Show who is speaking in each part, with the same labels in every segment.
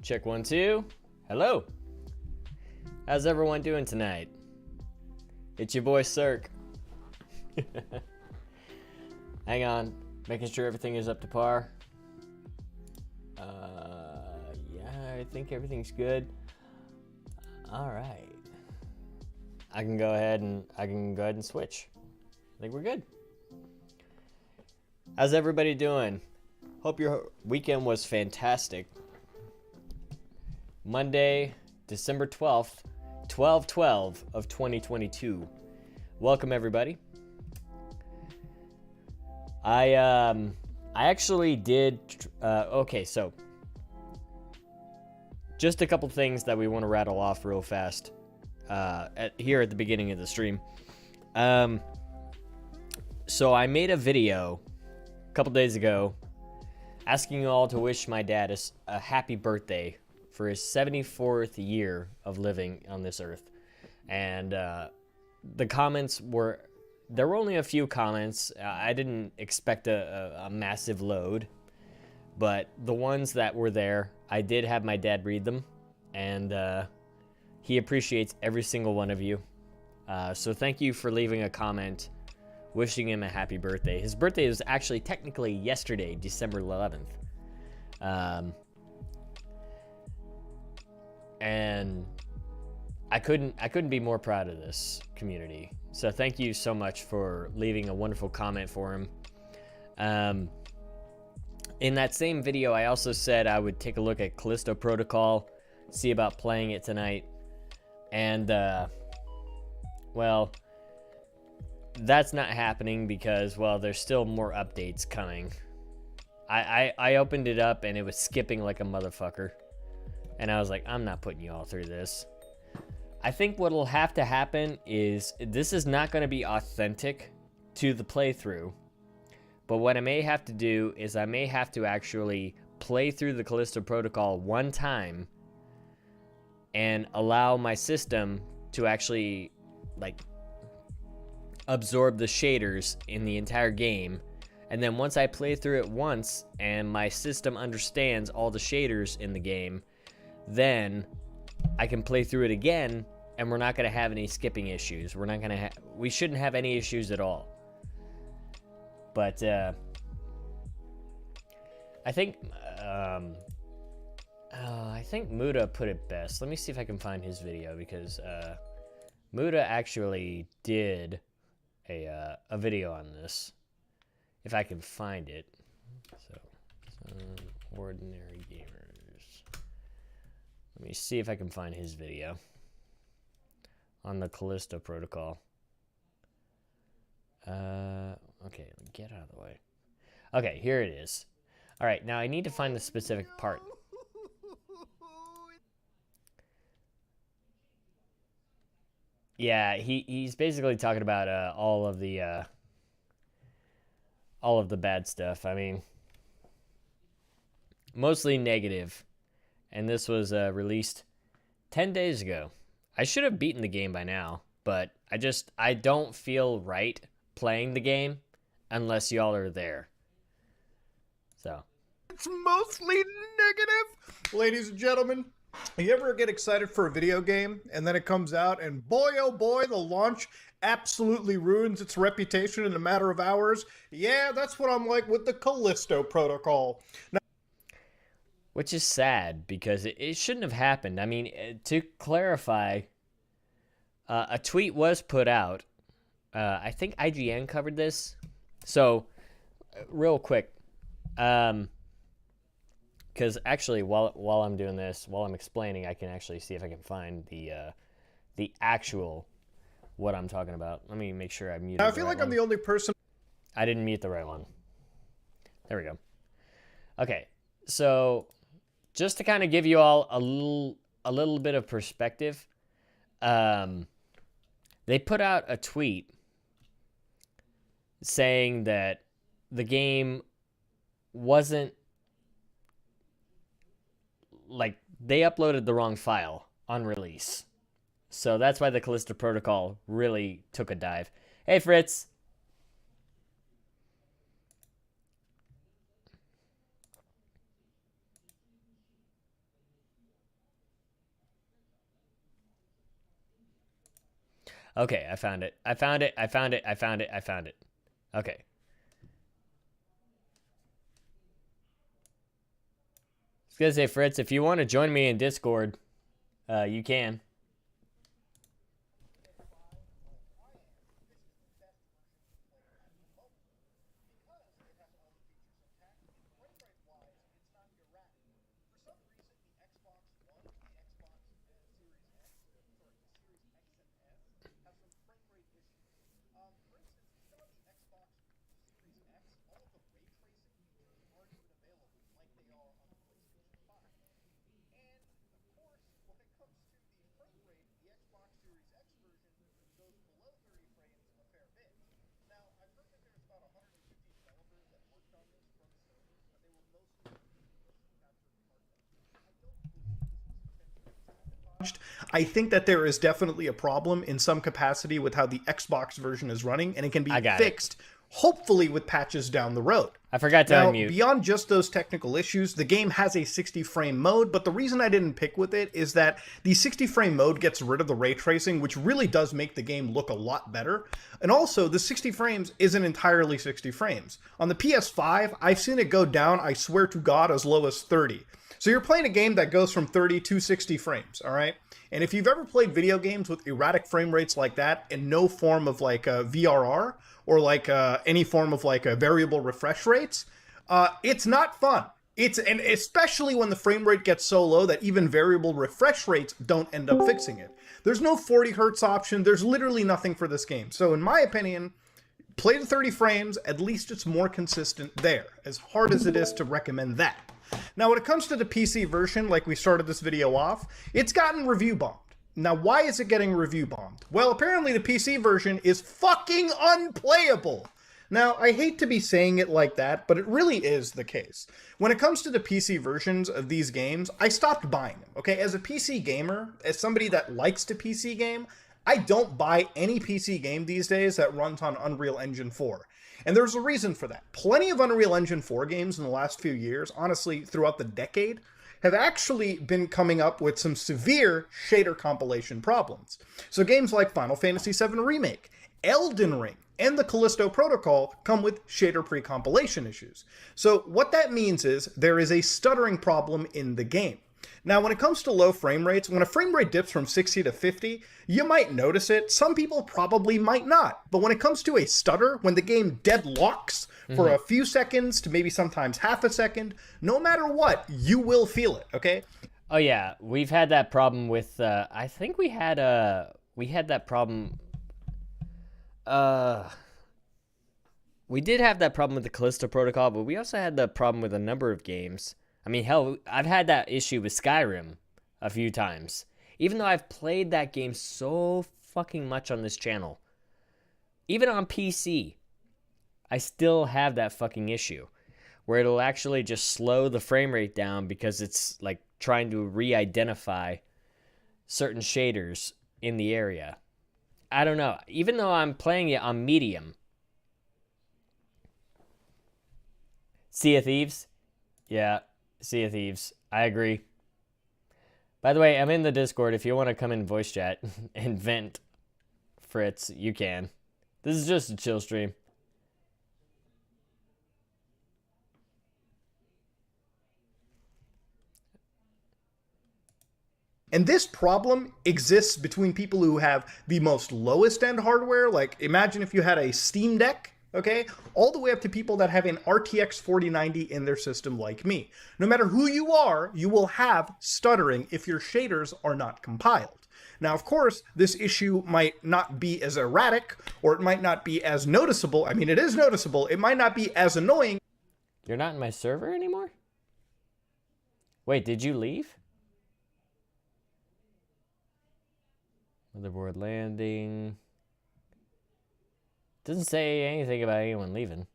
Speaker 1: Check 1, 2. Hello. How's everyone doing tonight? It's your boy Syrk. Hang on, making sure everything is up to par. Yeah, I think everything's good. All right. I can go ahead and switch. I think we're good. How's everybody doing? Hope your weekend was fantastic. Monday, December 12th, 12/12 of 2022. Welcome everybody. I actually did okay, so just a couple things that we want to rattle off real fast here at the beginning of the stream. So I made a video a couple days ago asking you all to wish my dad a happy birthday for his 74th year of living on this earth. And the comments there were only a few comments. I didn't expect a massive load, but the ones that were there, I did have my dad read them, and he appreciates every single one of you. So thank you for leaving a comment wishing him a happy birthday. His birthday was actually technically yesterday, December 11th. And I couldn't be more proud of this community. So thank you so much for leaving a wonderful comment for him. In that same video, I also said I would take a look at Callisto Protocol, see about playing it tonight. And, well, that's not happening because, well, there's still more updates coming. I opened it up and it was skipping like a motherfucker. And I was like, I'm not putting you all through this. I think what'll have to happen is this is not going to be authentic to the playthrough. But what I may have to do is I may have to actually play through the Callisto Protocol one time and allow my system to actually, like, absorb the shaders in the entire game. And then once I play through it once and my system understands all the shaders in the game, then I can play through it again, and we're not going to have any skipping issues. We shouldn't have any issues at all. But I think Muda put it best. Let me see if I can find his video, because Muda actually did a video on this. If I can find it. So, ordinary gamers. Let me see if I can find his video on the Callisto Protocol. Okay, get out of the way. Okay, here it is. All right, now I need to find the specific part. Yeah, he's basically talking about all of the bad stuff. I mean, mostly negative. And this was released 10 days ago. I should have beaten the game by now, but I don't feel right playing the game unless y'all are there. So.
Speaker 2: It's mostly negative. Ladies and gentlemen, you ever get excited for a video game and then it comes out and boy oh boy, the launch absolutely ruins its reputation in a matter of hours? Yeah, that's what I'm like with the Callisto Protocol. Now,
Speaker 1: which is sad, because it shouldn't have happened. I mean, to clarify, a tweet was put out. I think IGN covered this. So, real quick, because actually, while I'm doing this, while I'm explaining, I can actually see if I can find the actual what I'm talking about. Let me make sure I muted.
Speaker 2: I feel like I'm the only person.
Speaker 1: I didn't mute the right one. There we go. Okay, so just to kind of give you all a little bit of perspective, they put out a tweet saying that the game wasn't, like, they uploaded the wrong file on release. So that's why the Callisto Protocol really took a dive. Hey, Fritz. Okay, I found it. I found it. I found it. I found it. I found it. Okay. I was gonna say, Fritz, if you want to join me in Discord, you can.
Speaker 2: I think that there is definitely a problem in some capacity with how the Xbox version is running, and it can be fixed, hopefully with patches down the road.
Speaker 1: I forgot to unmute.
Speaker 2: Beyond just those technical issues, the game has a 60 frame mode, but the reason I didn't pick with it is that the 60 frame mode gets rid of the ray tracing, which really does make the game look a lot better. And also, the 60 frames isn't entirely 60 frames. On the PS5, I've seen it go down, I swear to God, as low as 30. So you're playing a game that goes from 30 to 60 frames, all right? And if you've ever played video games with erratic frame rates like that and no form of like a VRR or like any form of like a variable refresh rates, it's not fun. And especially when the frame rate gets so low that even variable refresh rates don't end up fixing it. There's no 40 hertz option. There's literally nothing for this game. So in my opinion, play to 30 frames, at least it's more consistent there, as hard as it is to recommend that. Now, when it comes to the PC version, like we started this video off, it's gotten review bombed. Now, why is it getting review bombed? Well, apparently the PC version is fucking unplayable. Now, I hate to be saying it like that, but it really is the case. When it comes to the PC versions of these games, I stopped buying them, okay? As a PC gamer, as somebody that likes to PC game, I don't buy any PC game these days that runs on Unreal Engine 4. And there's a reason for that. Plenty of Unreal Engine 4 games in the last few years, honestly, throughout the decade, have actually been coming up with some severe shader compilation problems. So games like Final Fantasy VII Remake, Elden Ring, and the Callisto Protocol come with shader pre-compilation issues. So what that means is there is a stuttering problem in the game. Now, when it comes to low frame rates, when a frame rate dips from 60 to 50, you might notice it. Some people probably might not. But when it comes to a stutter, when the game deadlocks for a few seconds to maybe sometimes half a second, no matter what, you will feel it, okay?
Speaker 1: Oh, yeah. We've had that problem with, I think we had that problem. We did have that problem with the Callisto Protocol, but we also had the problem with a number of games. I mean, hell, I've had that issue with Skyrim a few times. Even though I've played that game so fucking much on this channel. Even on PC, I still have that fucking issue. Where it'll actually just slow the frame rate down because it's like trying to re-identify certain shaders in the area. I don't know. Even though I'm playing it on medium. Sea of Thieves? Yeah. Sea of Thieves. I agree. By the way, I'm in the Discord. If you want to come in voice chat and vent, Fritz, you can. This is just a chill stream.
Speaker 2: And this problem exists between people who have the most lowest end hardware. Like, imagine if you had a Steam Deck, okay, all the way up to people that have an RTX 4090 in their system like me. No matter who you are, you will have stuttering if your shaders are not compiled. Now, of course, this issue might not be as erratic, or it might not be as noticeable. I mean, it is noticeable. It might not be as annoying.
Speaker 1: You're not in my server anymore? Wait, did you leave? Motherboard landing. Doesn't say anything about anyone leaving.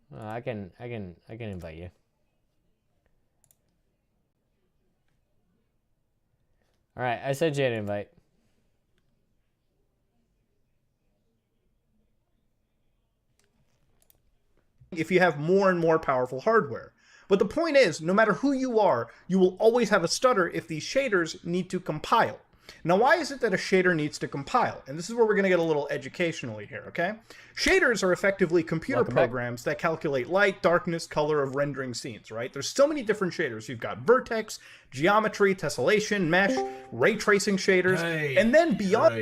Speaker 1: Well, I can invite you. All right, I sent you an invite.
Speaker 2: If you have more and more powerful hardware. But the point is, no matter who you are, you will always have a stutter if these shaders need to compile. Now, why is it that a shader needs to compile? And this is where we're going to get a little educationally here, okay? Shaders are effectively computer programs that calculate light, darkness, color of rendering scenes, right? There's so many different shaders. You've got vertex, geometry, tessellation, mesh, ray tracing shaders, and then beyond...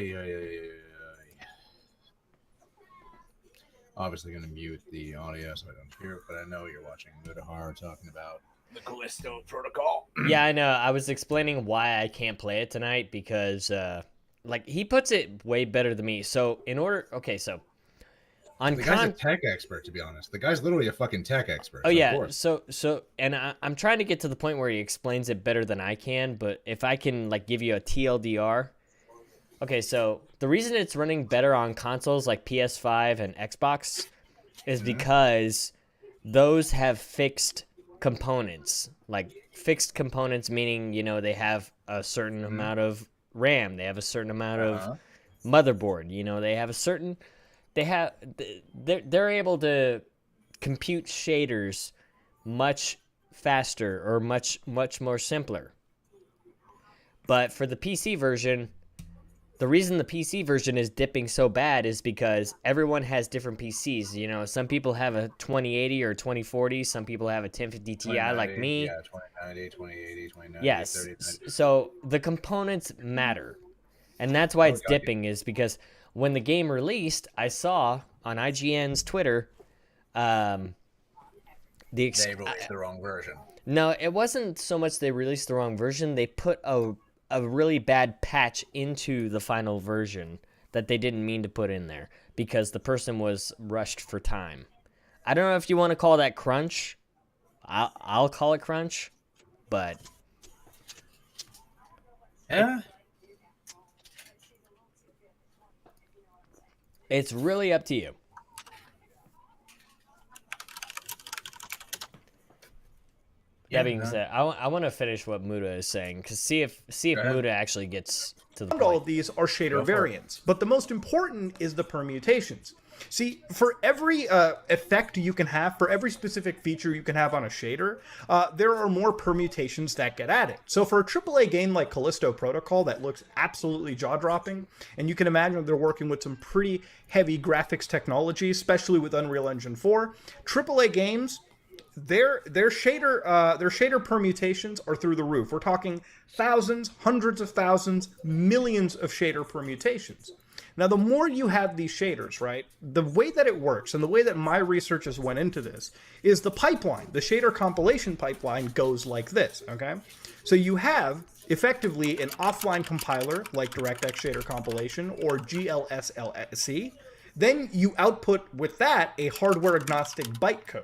Speaker 3: Obviously going to mute the audio so I don't hear it, but I know you're watching Mudahar talking about the Callisto Protocol.
Speaker 1: Yeah, I know. I was explaining why I can't play it tonight because, like, he puts it way better than me. So, so on
Speaker 3: the guy's a tech expert, to be honest. The guy's literally a fucking tech expert.
Speaker 1: Oh, so yeah. And I'm trying to get to the point where he explains it better than I can, but if I can, like, give you a TLDR. Okay, so the reason it's running better on consoles like PS5 and Xbox is because those have fixed components. Like, fixed components meaning, you know, they have a certain amount of RAM, they have a certain amount of motherboard, you know, they have a certain... They're able to compute shaders much faster or much more simpler. But for the PC version... The reason the PC version is dipping so bad is because everyone has different PCs. You know, some people have a 2080 or 2040. Some people have a 1050 Ti like me.
Speaker 3: Yeah, 2090, 2080, 2090,
Speaker 1: yes.
Speaker 3: 3090.
Speaker 1: So the components matter. And that's why it's dipping is because when the game released, I saw on IGN's Twitter,
Speaker 3: they released the wrong version.
Speaker 1: No, it wasn't so much they released the wrong version. They put a really bad patch into the final version that they didn't mean to put in there because the person was rushed for time. I don't know if you want to call that crunch. I'll call it crunch, but
Speaker 3: yeah,
Speaker 1: it's really up to you. That being said, I want to finish what Muda is saying because see if Muda actually gets to the point.
Speaker 2: All of these are shader variants, but the most important is the permutations. See, for every effect you can have, for every specific feature you can have on a shader, there are more permutations that get added. So for a AAA game like Callisto Protocol that looks absolutely jaw-dropping, and you can imagine they're working with some pretty heavy graphics technology, especially with Unreal Engine 4, AAA games... Their shader permutations are through the roof. We're talking thousands, hundreds of thousands, millions of shader permutations. Now, the more you have these shaders, right, the way that it works and the way that my research has went into this is the pipeline. The shader compilation pipeline goes like this, okay? So you have effectively an offline compiler like DirectX Shader Compilation or GLSLC. Then you output with that a hardware agnostic bytecode.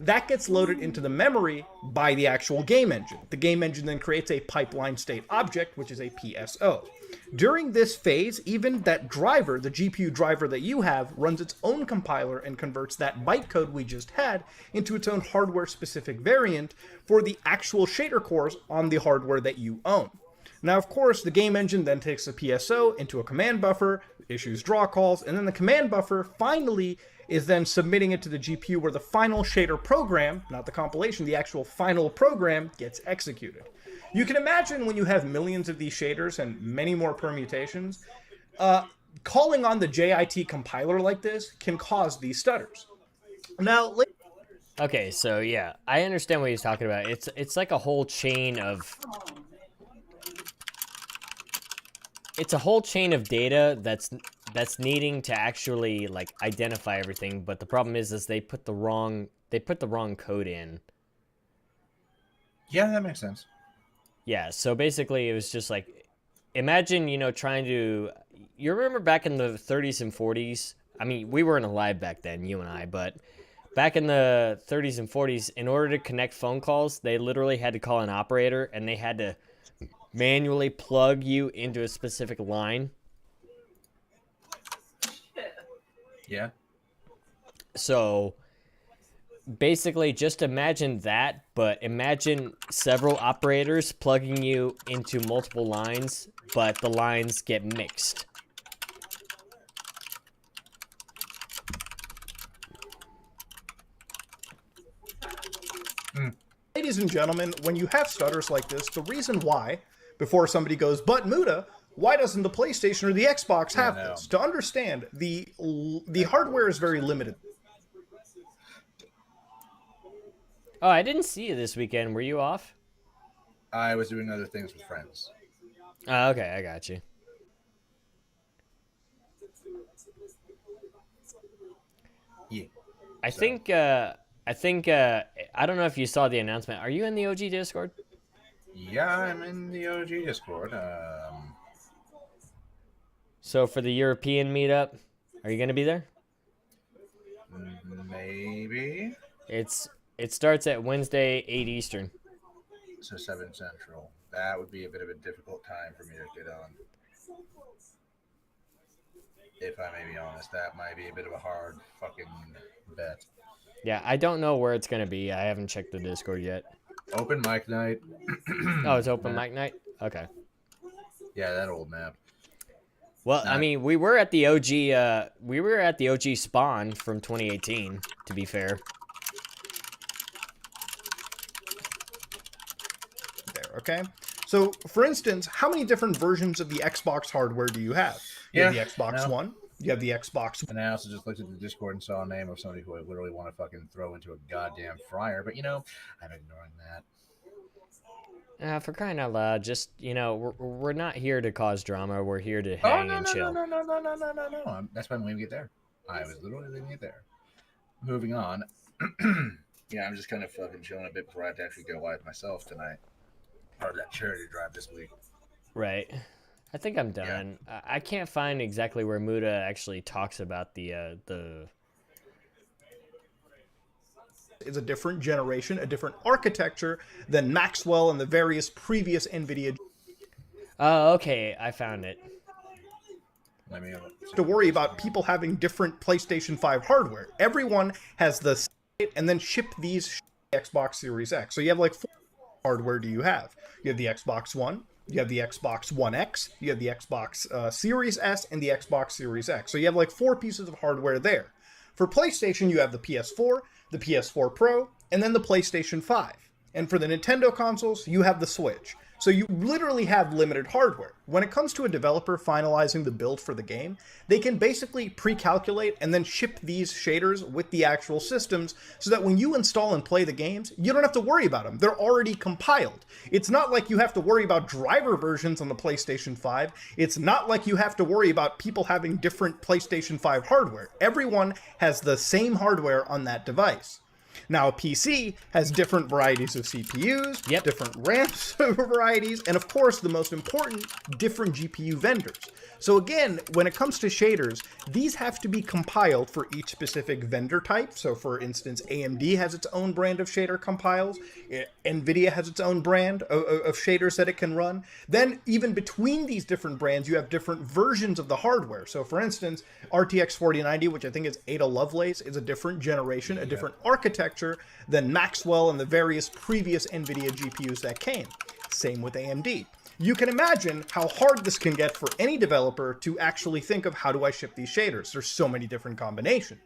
Speaker 2: That gets loaded into the memory by the actual game engine. The game engine then creates a pipeline state object, which is a PSO. During this phase, even that driver, the GPU driver that you have, runs its own compiler and converts that bytecode we just had into its own hardware-specific variant for the actual shader cores on the hardware that you own. Now, of course, the game engine then takes the PSO into a command buffer, issues draw calls, and then the command buffer finally is then submitting it to the GPU where the final shader program, not the compilation, the actual final program gets executed. You can imagine when you have millions of these shaders and many more permutations, calling on the JIT compiler like this can cause these stutters. Now,
Speaker 1: okay, so yeah, I understand what he's talking about. It's like a whole chain of... It's a whole chain of data that's needing to actually like identify everything, but the problem is they put the wrong code in.
Speaker 3: Yeah, that makes sense.
Speaker 1: Yeah, so basically it was just like, imagine, you know, trying to, you remember back in the 30s and 40s? I mean, we weren't alive back then, you and I, but back in the 30s and 40s, in order to connect phone calls, they literally had to call an operator and they had to manually plug you into a specific line.
Speaker 3: Yeah.
Speaker 1: So basically just imagine that, but imagine several operators plugging you into multiple lines, but the lines get mixed.
Speaker 2: Ladies and gentlemen, when you have stutters like this, the reason why, before somebody goes, but Muda, Why doesn't the PlayStation or the Xbox have
Speaker 3: no.
Speaker 2: this? To understand, the hardware is very limited.
Speaker 1: Oh, I didn't see you this weekend. Were you off?
Speaker 3: I was doing other things with friends.
Speaker 1: Oh, okay, I got you.
Speaker 3: Yeah.
Speaker 1: I think I don't know if you saw the announcement. Are you in the OG Discord?
Speaker 3: Yeah, I'm in the OG Discord.
Speaker 1: So for the European meetup, are you gonna be there?
Speaker 3: Maybe.
Speaker 1: It starts at Wednesday, 8 Eastern.
Speaker 3: So 7 Central. That would be a bit of a difficult time for me to get on. If I may be honest, that might be a bit of a hard fucking bet.
Speaker 1: Yeah, I don't know where it's gonna be. I haven't checked the Discord yet.
Speaker 3: Open mic night.
Speaker 1: Oh, it's open mic night? Okay.
Speaker 3: Yeah, that old map.
Speaker 1: Well, I mean, we were at the OG Spawn from 2018, to be fair.
Speaker 2: There, okay? So, for instance, how many different versions of the Xbox hardware do you have? You have the Xbox One, you have the Xbox...
Speaker 3: And I also just looked at the Discord and saw a name of somebody who I literally want to fucking throw into a goddamn fryer, but, you know, I'm ignoring that.
Speaker 1: For crying out loud, just, you know, we're not here to cause drama. We're here to hang and chill.
Speaker 3: No. That's why I'm going to get there. I was literally going to get there. Moving on. Yeah, I'm just kind of fucking chilling a bit before I have to actually go live myself tonight. Part of that charity drive this week.
Speaker 1: Right. I think I'm done. Yeah. I can't find exactly where Muda actually talks about the
Speaker 2: is a different generation, a different architecture than Maxwell and the various previous NVIDIA.
Speaker 1: Oh, okay. I found it.
Speaker 2: To worry about people having different PlayStation 5 hardware. Everyone has the and then ship these Xbox Series X. So you have like 4 hardware do you have? You have the Xbox One, you have the Xbox One X, you have the Xbox Series S, and the Xbox Series X. So you have like 4 pieces of hardware there. For PlayStation, you have the PS4, the PS4 Pro, and then the PlayStation 5. And for the Nintendo consoles, you have the Switch. So you literally have limited hardware. When it comes to a developer finalizing the build for the game, they can basically pre-calculate and then ship these shaders with the actual systems so that when you install and play the games, you don't have to worry about them. They're already compiled. It's not like you have to worry about driver versions on the PlayStation 5. It's not like you have to worry about people having different PlayStation 5 hardware. Everyone has the same hardware on that device. Now, a PC has different varieties of CPUs, different RAM varieties, and of course, the most important, different GPU vendors. So again, when it comes to shaders, these have to be compiled for each specific vendor type. So for instance, AMD has its own brand of shader compiles. NVIDIA has its own brand of shaders that it can run. Then even between these different brands, you have different versions of the hardware. So for instance, RTX 4090, which I think is Ada Lovelace, is a different generation, a different architecture than Maxwell and the various previous NVIDIA GPUs that came. Same with AMD. You can imagine how hard this can get for any developer to actually think of how do I ship these shaders. There's so many different combinations.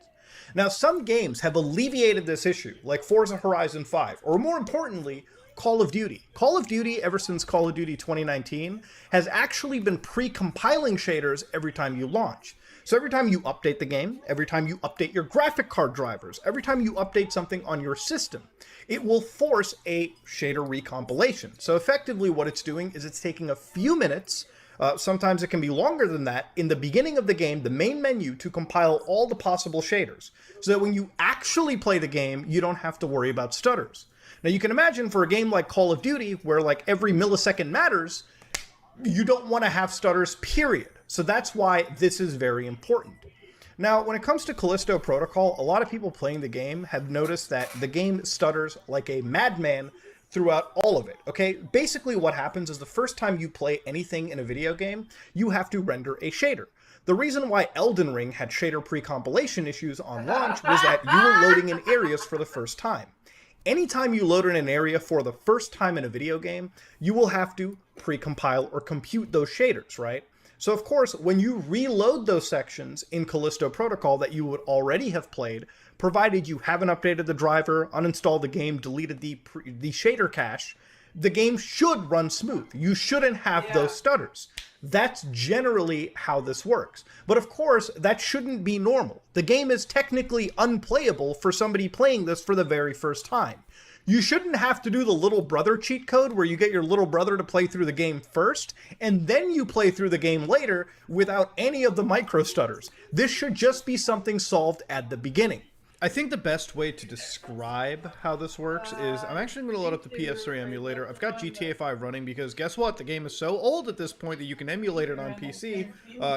Speaker 2: Now, some games have alleviated this issue, like Forza Horizon 5, or more importantly, Call of Duty. Call of Duty, ever since Call of Duty 2019, has actually been pre-compiling shaders every time you launch. So every time you update the game, every time you update your graphic card drivers, every time you update something on your system, it will force a shader recompilation. So effectively what it's doing is it's taking a few minutes, sometimes it can be longer than that, in the beginning of the game, the main menu, to compile all the possible shaders. So that when you actually play the game, you don't have to worry about stutters. Now you can imagine for a game like Call of Duty, where like every millisecond matters, you don't want to have stutters, period. So that's why this is very important. Now, when it comes to Callisto Protocol, a lot of people playing the game have noticed that the game stutters like a madman throughout all of it, okay? Basically what happens is the first time you play anything in a video game, you have to render a shader. The reason why Elden Ring had shader pre-compilation issues on launch was that you were loading in areas for the first time. Anytime you load in an area for the first time in a video game, you will have to pre-compile or compute those shaders, right? So of course, when you reload those sections in Callisto Protocol that you would already have played, provided you haven't updated the driver, uninstalled the game, deleted the shader cache, the game should run smooth. You shouldn't have those stutters. That's generally how this works. But of course, that shouldn't be normal. The game is technically unplayable for somebody playing this for the very first time. You shouldn't have to do the little brother cheat code where you get your little brother to play through the game first, and then you play through the game later without any of the micro stutters. This should just be something solved at the beginning. I think the best way to describe how this works is I'm actually going to load up the PS3 emulator. I've got GTA 5 running because guess what? The game is so old at this point that you can emulate it on PC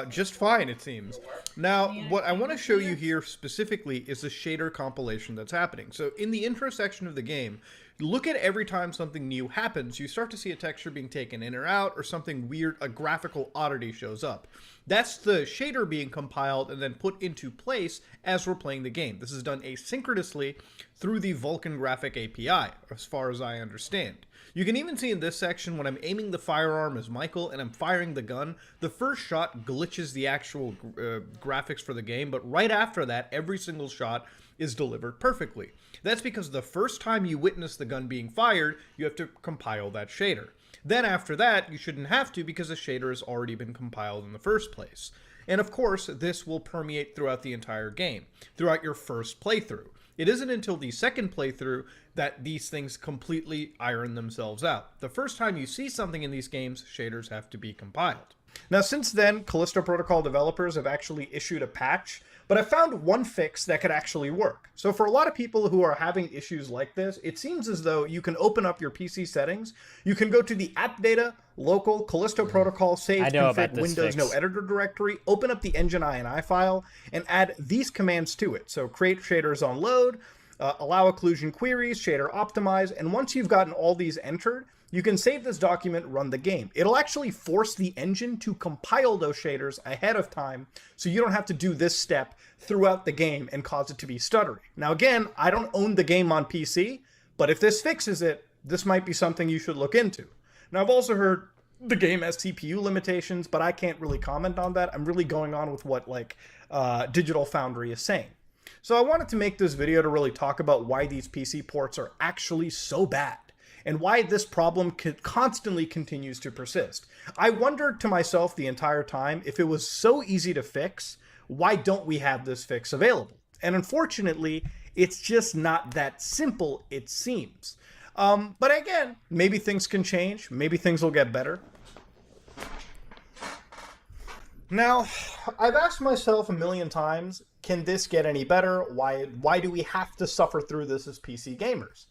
Speaker 2: just fine, it seems. Now, what I want to show you here specifically is the shader compilation that's happening. So in the intro section of the game, look at every time something new happens, you start to see a texture being taken in or out, or something weird, a graphical oddity shows up. That's the shader being compiled and then put into place as we're playing the game. This is done asynchronously through the Vulkan Graphic API, as far as I understand. You can even see in this section when I'm aiming the firearm as Michael and I'm firing the gun, the first shot glitches the actual graphics for the game, but right after that, every single shot is delivered perfectly. That's because the first time you witness the gun being fired, you have to compile that shader. Then after that, you shouldn't have to because the shader has already been compiled in the first place. And of course, this will permeate throughout the entire game, throughout your first playthrough. It isn't until the second playthrough that these things completely iron themselves out. The first time you see something in these games, shaders have to be compiled. Now, since then, Callisto Protocol developers have actually issued a patch, but I found one fix that could actually work. So for a lot of people who are having issues like this, it seems as though you can open up your PC settings, you can go to the app data, local, Callisto Protocol, save, config, Windows, no editor directory, open up the engine INI file, and add these commands to it. So create shaders on load, allow occlusion queries, shader optimize, and once you've gotten all these entered, you can save this document, run the game. It'll actually force the engine to compile those shaders ahead of time, so you don't have to do this step throughout the game and cause it to be stuttery. Now again, I don't own the game on PC, but if this fixes it, this might be something you should look into. Now I've also heard the game has CPU limitations, but I can't really comment on that. I'm really going on with what Digital Foundry is saying. So I wanted to make this video to really talk about why these PC ports are actually so bad, and why this problem constantly continues to persist. I wondered to myself the entire time, if it was so easy to fix, why don't we have this fix available? And unfortunately, it's just not that simple, it seems. But again, maybe things can change, maybe things will get better. Now, I've asked myself a million times, can this get any better? Why do we have to suffer through this as PC gamers?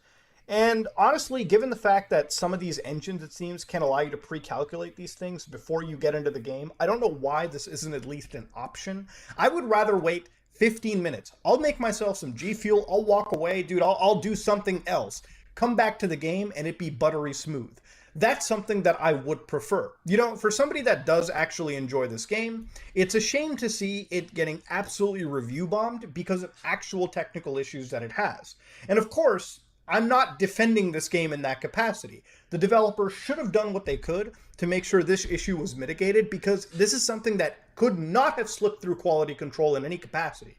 Speaker 2: And honestly, given the fact that some of these engines, it seems, can allow you to pre-calculate these things before you get into the game, I don't know why this isn't at least an option. I would rather wait 15 minutes. I'll make myself some G Fuel, I'll walk away, dude, I'll do something else. Come back to the game and it be buttery smooth. That's something that I would prefer. You know, for somebody that does actually enjoy this game, it's a shame to see it getting absolutely review bombed because of actual technical issues that it has. And of course, I'm not defending this game in that capacity. The developers should have done what they could to make sure this issue was mitigated, because this is something that could not have slipped through quality control in any capacity.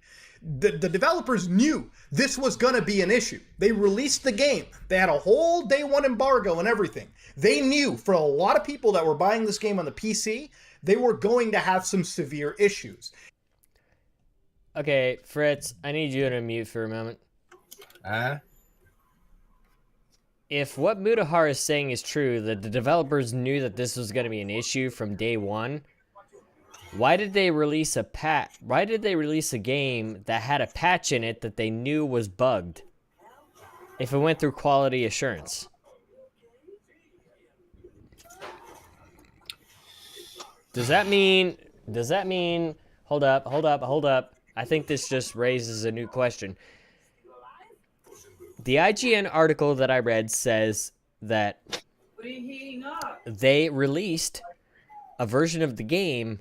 Speaker 2: The developers knew this was going to be an issue. They released the game. They had a whole day one embargo and everything. They knew for a lot of people that were buying this game on the PC, they were going to have some severe issues.
Speaker 1: Okay, Fritz, I need you to mute for a moment. If what Mutahar is saying is true, that the developers knew that this was going to be an issue from day one, why did they release a Why did they release a game that had a patch in it that they knew was bugged? If it went through quality assurance. Does that mean, hold up. I think this just raises a new question. The IGN article that I read says that they released a version of the game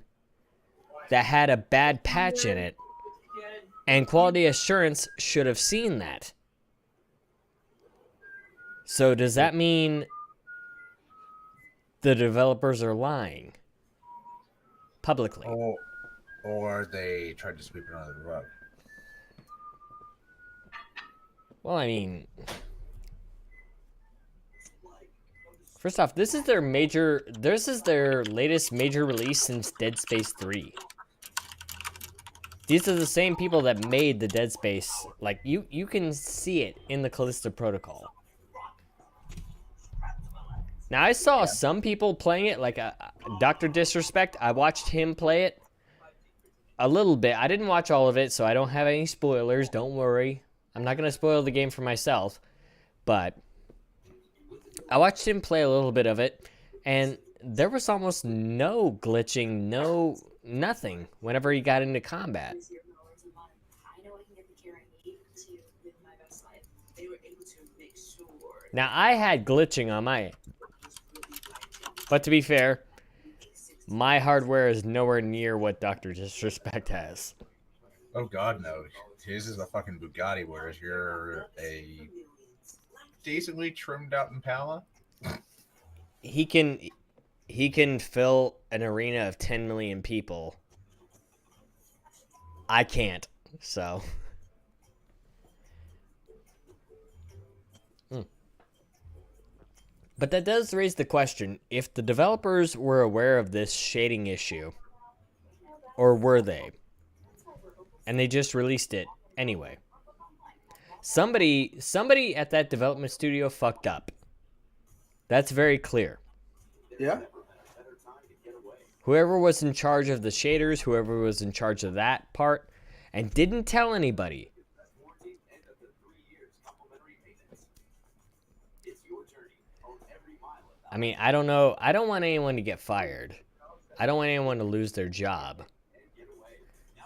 Speaker 1: that had a bad patch in it, and quality assurance should have seen that. So does that mean the developers are lying publicly?
Speaker 3: Or they tried to sweep it under the rug?
Speaker 1: Well, I mean, First off, this is their latest major release since Dead Space 3. These are the same people that made the Dead Space. Like, you can see it in the Callisto Protocol. Now, I saw some people playing it, like Dr. Disrespect. I watched him play it a little bit. I didn't watch all of it, so I don't have any spoilers. Don't worry. I'm not going to spoil the game for myself. But I watched him play a little bit of it, and there was almost no glitching, nothing whenever he got into combat. Now, I had glitching on my... But to be fair, my hardware is nowhere near what Dr. Disrespect has.
Speaker 3: Oh, God, no. His is a fucking Bugatti, whereas you're a decently trimmed out Impala.
Speaker 1: He can fill an arena of 10 million people. I can't, so... But that does raise the question, if the developers were aware of this shading issue, or were they? And they just released it anyway. Somebody at that development studio fucked up. That's very clear.
Speaker 4: Yeah.
Speaker 1: Whoever was in charge of the shaders, whoever was in charge of that part, and didn't tell anybody. I mean, I don't know. I don't want anyone to get fired. I don't want anyone to lose their job.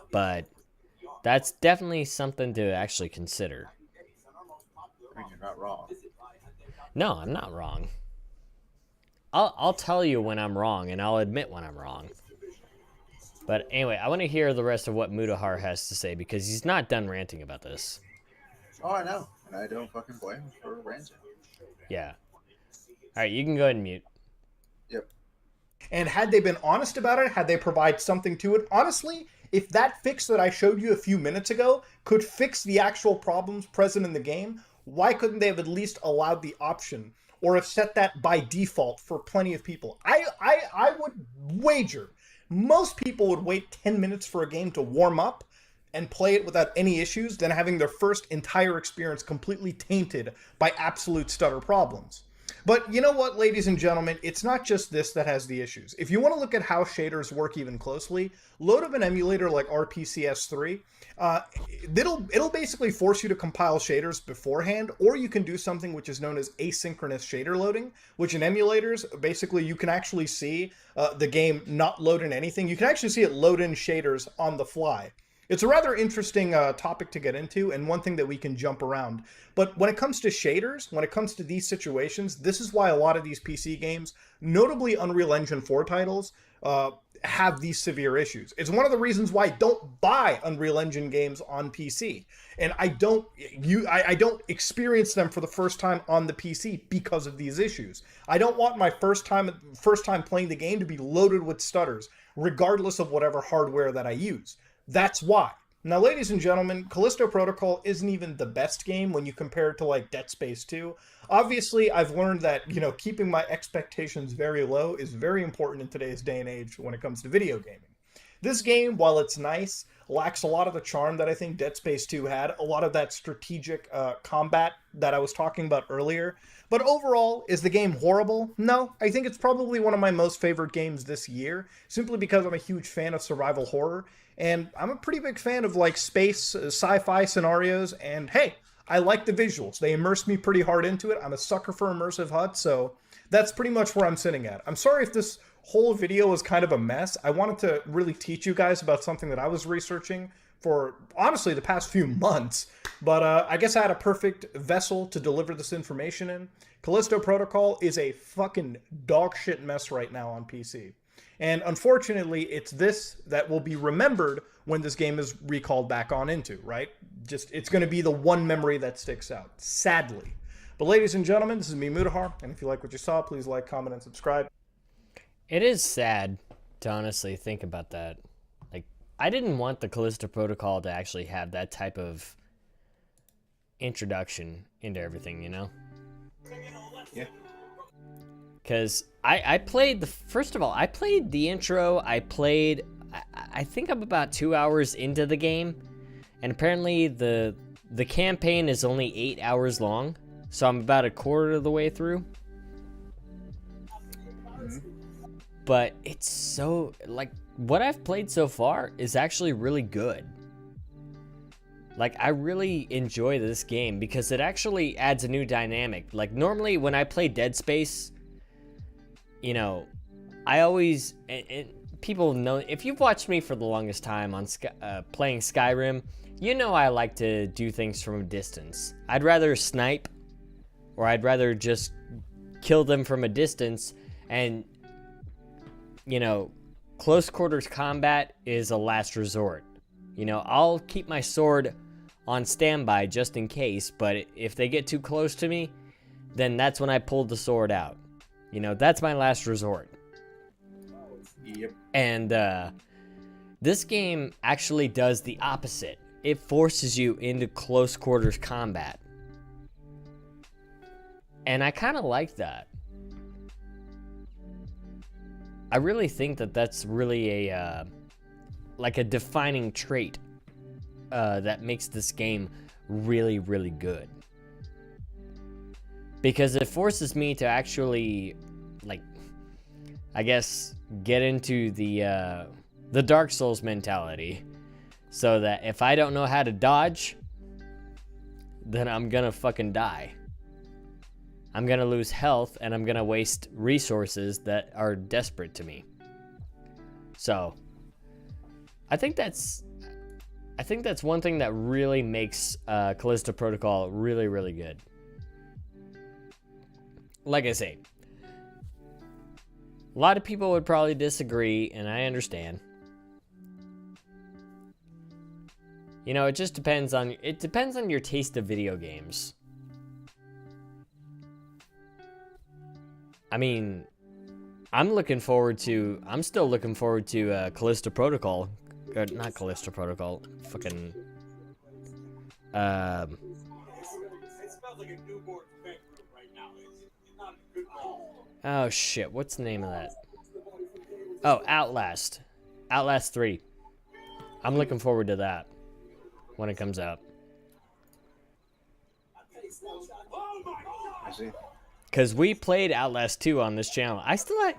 Speaker 1: But that's definitely something to actually consider.
Speaker 4: I mean, you're not wrong.
Speaker 1: No, I'm not wrong. I'll tell you when I'm wrong, and I'll admit when I'm wrong. But anyway, I want to hear the rest of what Mutahar has to say, because he's not done ranting about this.
Speaker 4: Oh, I know. And I don't fucking blame him for ranting.
Speaker 1: Yeah. All right, you can go ahead and mute.
Speaker 4: Yep.
Speaker 2: And had they been honest about it, had they provided something to it, honestly, if that fix that I showed you a few minutes ago could fix the actual problems present in the game, why couldn't they have at least allowed the option or have set that by default for plenty of people? I would wager most people would wait 10 minutes for a game to warm up and play it without any issues than having their first entire experience completely tainted by absolute stutter problems. But you know what, ladies and gentlemen, it's not just this that has the issues. If you want to look at how shaders work even closely, load up an emulator like RPCS3. It'll basically force you to compile shaders beforehand, or you can do something which is known as asynchronous shader loading, which in emulators, basically you can actually see the game not load in anything. You can actually see it load in shaders on the fly. It's a rather interesting topic to get into, and one thing that we can jump around. But when it comes to shaders, when it comes to these situations, this is why a lot of these PC games, notably Unreal Engine 4 titles, have these severe issues. It's one of the reasons why I don't buy Unreal Engine games on PC, and I don't experience them for the first time on the PC because of these issues. I don't want my first time playing the game to be loaded with stutters, regardless of whatever hardware that I use. That's why. Now, ladies and gentlemen, Callisto Protocol isn't even the best game when you compare it to, like, Dead Space 2. Obviously, I've learned that, keeping my expectations very low is very important in today's day and age when it comes to video gaming. This game, while it's nice, lacks a lot of the charm that I think Dead Space 2 had, a lot of that strategic combat that I was talking about earlier. But overall, is the game horrible? No, I think it's probably one of my most favorite games this year, simply because I'm a huge fan of survival horror, and I'm a pretty big fan of, like, space, sci-fi scenarios, and hey, I like the visuals. They immerse me pretty hard into it. I'm a sucker for immersive HUD, so that's pretty much where I'm sitting at. I'm sorry if this whole video was kind of a mess. I wanted to really teach you guys about something that I was researching for, honestly, the past few months. But I guess I had a perfect vessel to deliver this information in. Callisto Protocol is a fucking dog shit mess right now on PC. And unfortunately, it's this that will be remembered when this game is recalled back on into, right? It's going to be the one memory that sticks out, sadly. But ladies and gentlemen, this is me, Mutahar, and if you like what you saw, please like, comment, and subscribe.
Speaker 1: It is sad to honestly think about that. Like, I didn't want the Callisto Protocol to actually have that type of introduction into everything,
Speaker 4: Yeah.
Speaker 1: because I played first of all, I played the intro. I think I'm about 2 hours into the game, and apparently the campaign is only 8 hours long, so I'm about a quarter of the way through. But it's so, like, what I've played so far is actually really good. Like, I really enjoy this game because it actually adds a new dynamic. Like, normally when I play Dead Space, you know, I always, and people know, if you've watched me for the longest time on playing Skyrim, you know I like to do things from a distance. I'd rather snipe, or I'd rather just kill them from a distance, and, you know, close quarters combat is a last resort. You know, I'll keep my sword on standby just in case, but if they get too close to me, then that's when I pull the sword out. You know, that's my last resort.
Speaker 3: Yep.
Speaker 1: And this game actually does the opposite. It forces you into close quarters combat. And I kind of like that. I really think that that's really a like a defining trait that makes this game really, really good. Because it forces me to actually, like, I guess, get into the Dark Souls mentality, so that if I don't know how to dodge, then I'm gonna fucking die. I'm gonna lose health, and I'm gonna waste resources that are desperate to me. So, I think that's one thing that really makes Callisto Protocol really, really good. Like I say, a lot of people would probably disagree, and I understand. You know, it just depends on your taste of video games. I mean, I'm still looking forward to Callisto Protocol. Or not Callisto Protocol. Fucking. Oh shit, what's the name of that? Oh, Outlast. Outlast 3. I'm looking forward to that when it comes out.
Speaker 3: I see.
Speaker 1: Because we played Outlast 2 on this channel.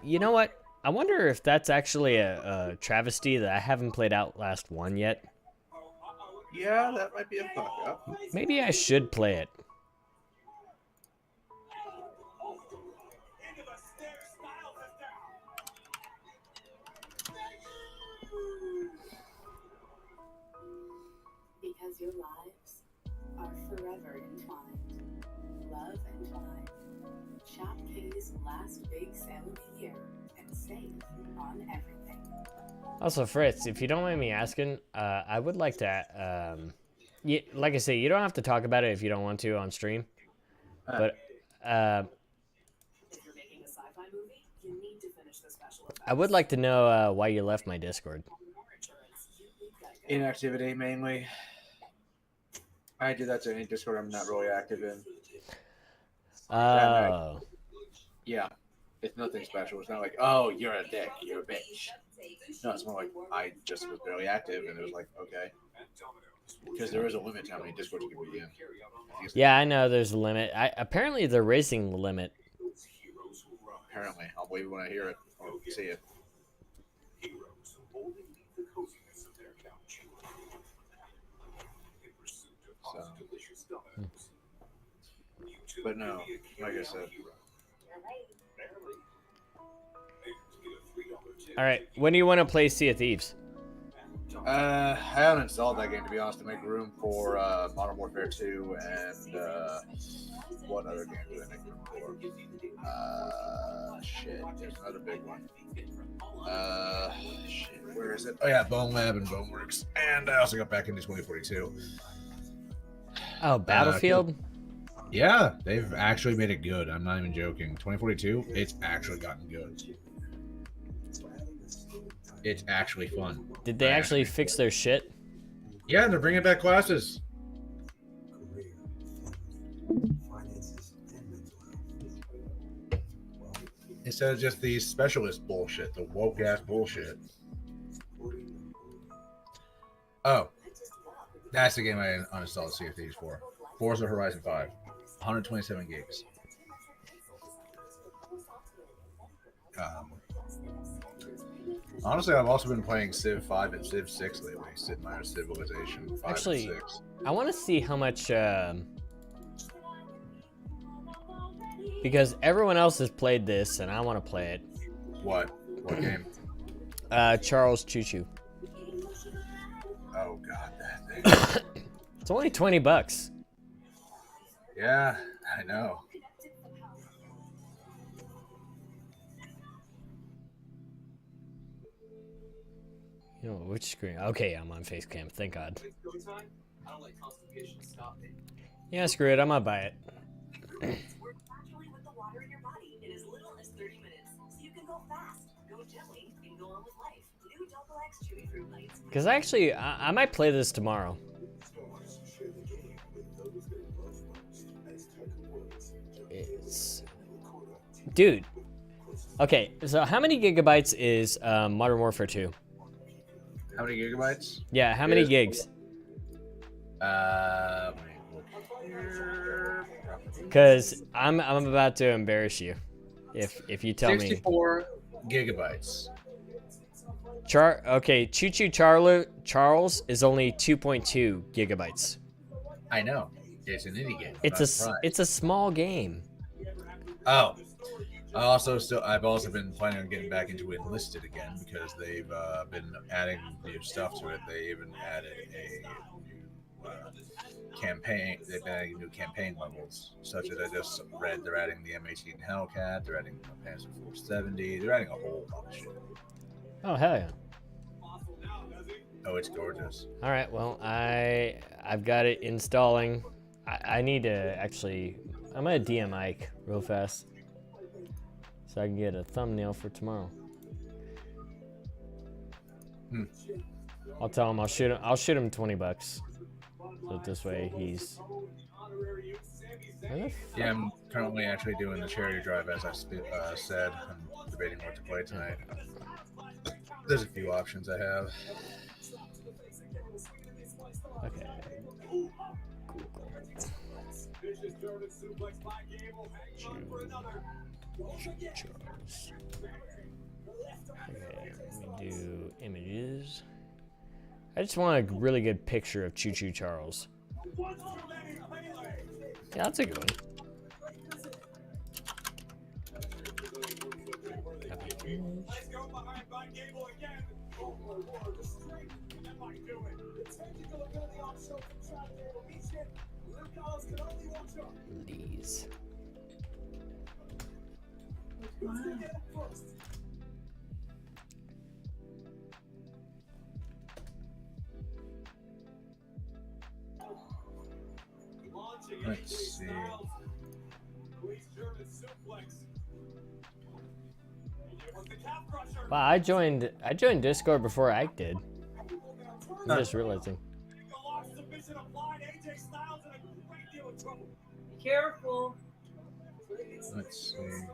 Speaker 1: You know what? I wonder if that's actually a travesty that I haven't played Outlast 1 yet.
Speaker 4: Yeah, that might be a fuck up.
Speaker 1: Maybe I should play it.
Speaker 5: Because your lives are forever entwined. Love entwined. Shop K's last big sale of the year and save on everything.
Speaker 1: Also, Fritz, if you don't mind me asking, I would like to, like I say, you don't have to talk about it if you don't want to on stream. But,
Speaker 5: If you're making a sci-fi movie, you need to finish the special effects.
Speaker 1: I would like to know why you left my Discord.
Speaker 3: Inactivity, mainly. I do that to any Discord I'm not really active in.
Speaker 1: Oh.
Speaker 3: Yeah. It's nothing special. It's not like, oh, you're a dick. You're a bitch. No, it's more like, I just was barely active, and it was like, okay. Because there is a limit to how many Discords you can be in.
Speaker 1: Yeah, I know there's a limit. Apparently they're raising the limit.
Speaker 3: Apparently. I'll believe it when I hear it or see it. So. But no, like I said.
Speaker 1: All right, when do you want to play Sea of Thieves?
Speaker 3: I haven't installed that game, to be honest, to make room for Modern Warfare 2 and what other game did I make room for? Shit, there's another big one. Shit, where is it? Oh yeah, Bone Lab and Boneworks. And I also got back into 2042.
Speaker 1: Oh, Battlefield?
Speaker 3: Yeah, they've actually made it good. I'm not even joking. 2042, it's actually gotten good. It's actually fun.
Speaker 1: Did they actually fix their shit?
Speaker 3: Yeah, they're bringing back classes. Instead of just the specialist bullshit, the woke ass bullshit. Oh, that's the game I uninstalled Sea of Thieves for. Forza Horizon 5, 127 gigs. Honestly, I've also been playing Civ 5 and Civ 6 lately. Sid Meier's Civilization 5
Speaker 1: Actually,
Speaker 3: and 6.
Speaker 1: I want to see how much, because everyone else has played this, and I want to play it.
Speaker 3: What? What game?
Speaker 1: Charles Choo Choo.
Speaker 3: Oh god, that thing.
Speaker 1: It's only $20.
Speaker 3: Yeah, I know.
Speaker 1: You know, which screen? Okay, I'm on face cam. Thank God. Yeah, screw it. I'm gonna buy it.
Speaker 6: Work naturally with the water in your body in as little as 30 minutes, so you can go fast, go gently, and go on with life. New Double X Chewy Fruit Bites.
Speaker 1: Because actually, I might play this tomorrow. It's... Dude. Okay, so how many gigabytes is Modern Warfare 2?
Speaker 3: How many gigabytes?
Speaker 1: Yeah, how many gigs?
Speaker 3: Let me look here.
Speaker 1: Because I'm about to embarrass you if you tell me.
Speaker 3: 64 gigabytes.
Speaker 1: Okay, Choo Choo Charles is only 2.2 gigabytes.
Speaker 3: I know. It's an indie game.
Speaker 1: It's a small game.
Speaker 3: Oh. I've also been planning on getting back into Enlisted again because they've been adding new stuff to it. They even added a new campaign. They've been adding new campaign levels, such as I just read. They're adding the M18 Hellcat. They're adding the Panzer 470. They're adding a whole lot of shit.
Speaker 1: Oh hell yeah!
Speaker 3: Oh, it's gorgeous.
Speaker 1: All right, well I've got it installing. I need to actually. I'm gonna DM Ike real fast. So I can get a thumbnail for tomorrow. I'll tell him I'll shoot him $20. So this way he's.
Speaker 3: Yeah, I'm currently actually doing the charity drive as I said. I'm debating what to play tonight. There's a few options I have.
Speaker 1: Okay. Charles. Okay, let me do images. I just want a really good picture of Choo Choo Charles. Yeah, that's a good one.
Speaker 7: Let's go behind By Gable again. Oh my lord, the strength that might do it. The technical ability on show from Chad Gable meets him. Luke Collins can only watch up.
Speaker 1: These.
Speaker 3: Let's see.
Speaker 1: Wow, I joined Discord before Ike did. I'm just realizing.
Speaker 6: Careful.
Speaker 3: Let's see.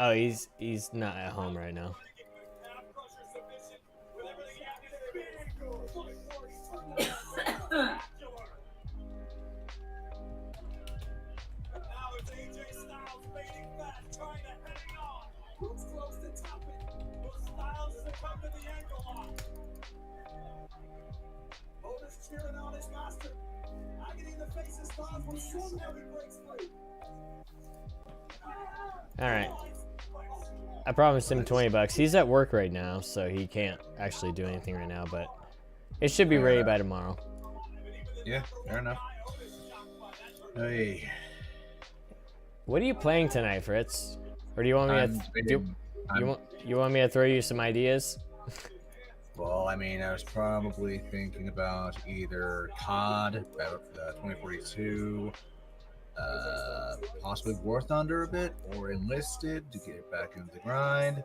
Speaker 1: Oh, he's not at home right now. All right. I promised him $20. He's at work right now, so he can't actually do anything right now, but it should be ready by tomorrow.
Speaker 3: Yeah, fair enough. Hey.
Speaker 1: What are you playing tonight, Fritz? Or do you want me you want me to throw you some ideas?
Speaker 3: Well, I mean, I was probably thinking about either COD, 2042, possibly War Thunder a bit, or Enlisted to get back into the grind.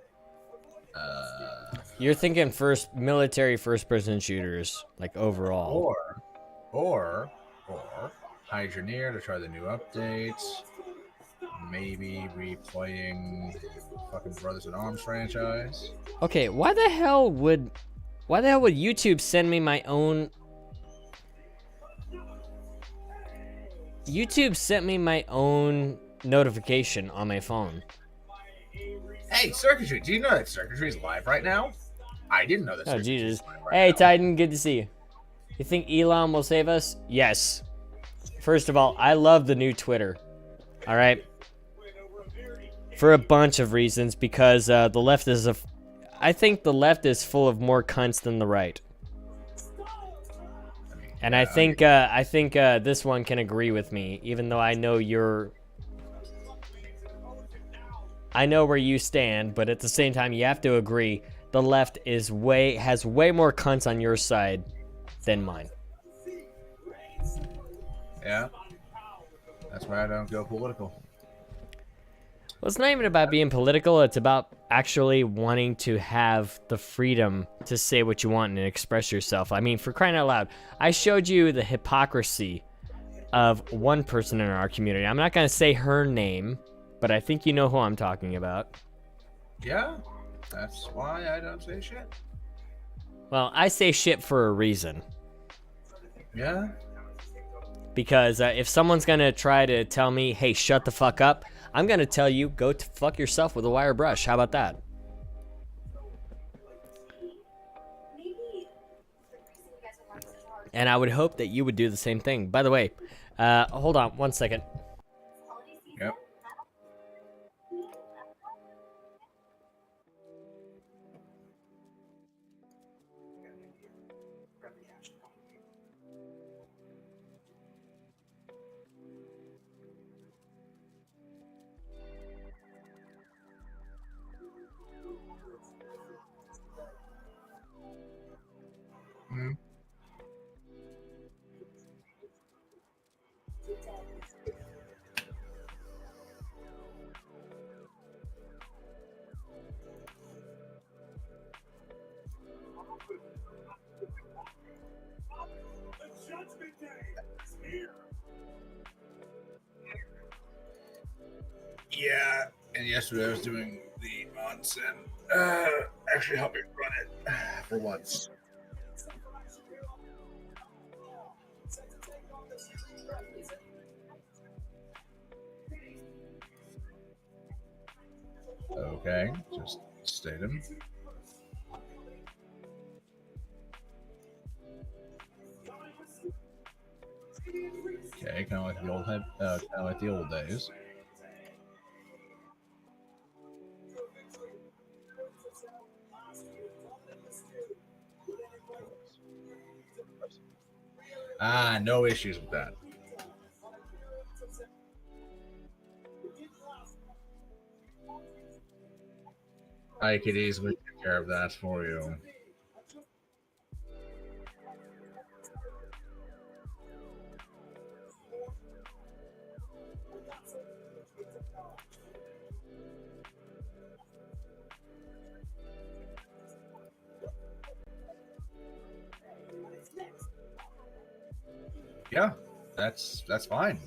Speaker 1: You're thinking military first-person shooters, like overall.
Speaker 3: Or hide your near to try the new updates. Maybe replaying fucking Brothers in Arms franchise.
Speaker 1: Okay, why the hell would YouTube send me my own? YouTube sent me my own notification on my phone.
Speaker 3: Hey, Syrkatrii, do you know that Syrkatrii is live right now? I didn't know that.
Speaker 1: Oh
Speaker 3: Syrkatrii
Speaker 1: Jesus!
Speaker 3: is live right
Speaker 1: Hey
Speaker 3: now.
Speaker 1: Titan, good to see you. You think Elon will save us? Yes. First of all, I love the new Twitter. All right. For a bunch of reasons, because the left is I think the left is full of more cunts than the right. And I think this one can agree with me, even though I know I know where you stand, but at the same time, you have to agree the left has way more cunts on your side than mine.
Speaker 3: Yeah. That's why I don't go political.
Speaker 1: Well, it's not even about being political. It's about actually wanting to have the freedom to say what you want and express yourself. I mean, for crying out loud, I showed you the hypocrisy of one person in our community. I'm not going to say her name, but I think you know who I'm talking about.
Speaker 3: Yeah, that's why I don't say shit.
Speaker 1: Well, I say shit for a reason.
Speaker 3: Yeah.
Speaker 1: Because if someone's going to try to tell me, hey, shut the fuck up, I'm going to tell you, go fuck yourself with a wire brush. How about that? And I would hope that you would do the same thing. By the way, hold on 1 second.
Speaker 3: Yep. Mm.
Speaker 7: The judgment day is here.
Speaker 3: Yeah, and yesterday I was doing the mods and actually helping run it for once. Okay, just state them. Okay, kind of like the old days. Ah, no issues with that. I could easily take care of that for you. Yeah, that's fine.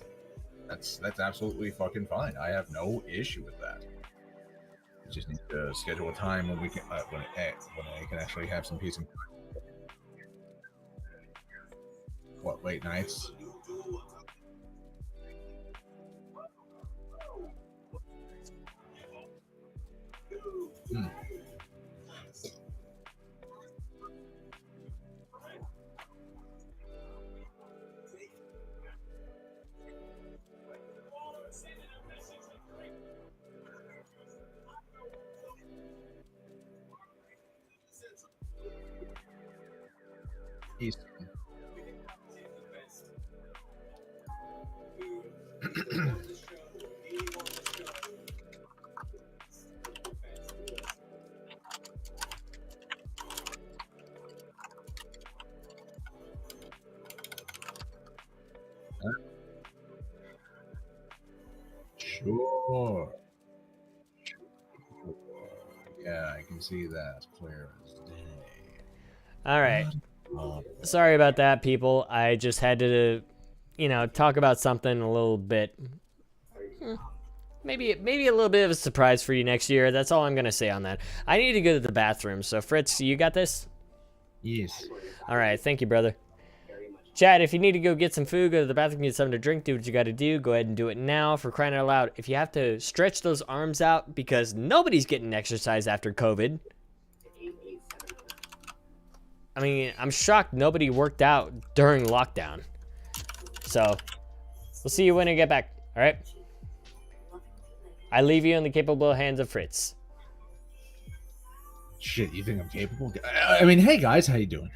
Speaker 3: That's absolutely fucking fine. I have no issue with that. We just need to schedule a time when we can when I can actually have some peace and what, late nights. Hmm. Eastern. Sure. Yeah, I can can see that clear as day.
Speaker 1: All right. Sorry about that, people. I just had to, talk about something a little bit. Maybe a little bit of a surprise for you next year. That's all I'm gonna say on that. I need to go to the bathroom. So Fritz, you got this?
Speaker 3: Yes.
Speaker 1: All right. Thank you, brother. Chad, if you need to go get some food, go to the bathroom, get something to drink, do what you got to do. Go ahead and do it now. For crying out loud, if you have to stretch those arms out because nobody's getting exercise after COVID. I mean, I'm shocked nobody worked out during lockdown. So, we'll see you when I get back. All right? I leave you in the capable hands of Fritz.
Speaker 3: Shit, you think I'm capable? I mean, hey guys, how you doing?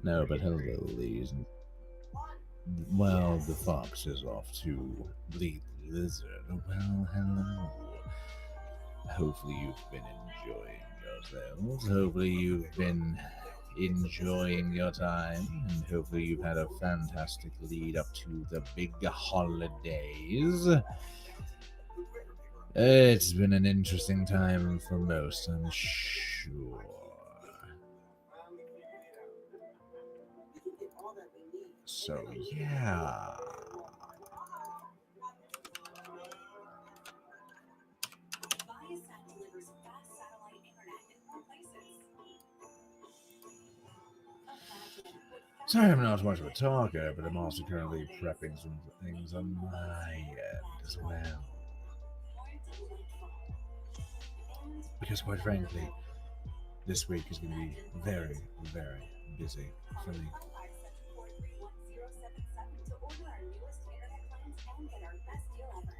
Speaker 3: No, but hello, ladies. Well, the fox is off to bleed the lizard. Well, hello. Hopefully you've been enjoying yourselves. Hopefully you've been enjoying your time. And hopefully you've had a fantastic lead up to the big holidays. It's been an interesting time for most, I'm sure. So, yeah.
Speaker 6: Viasat delivers fast satellite internet in more places. Imagine what
Speaker 3: Sorry I'm not much of a talker, but I'm also currently prepping some things on my end as well. Because quite frankly, this week is going to be very, very busy for me.
Speaker 6: to order our newest internet plans and get our best deal ever.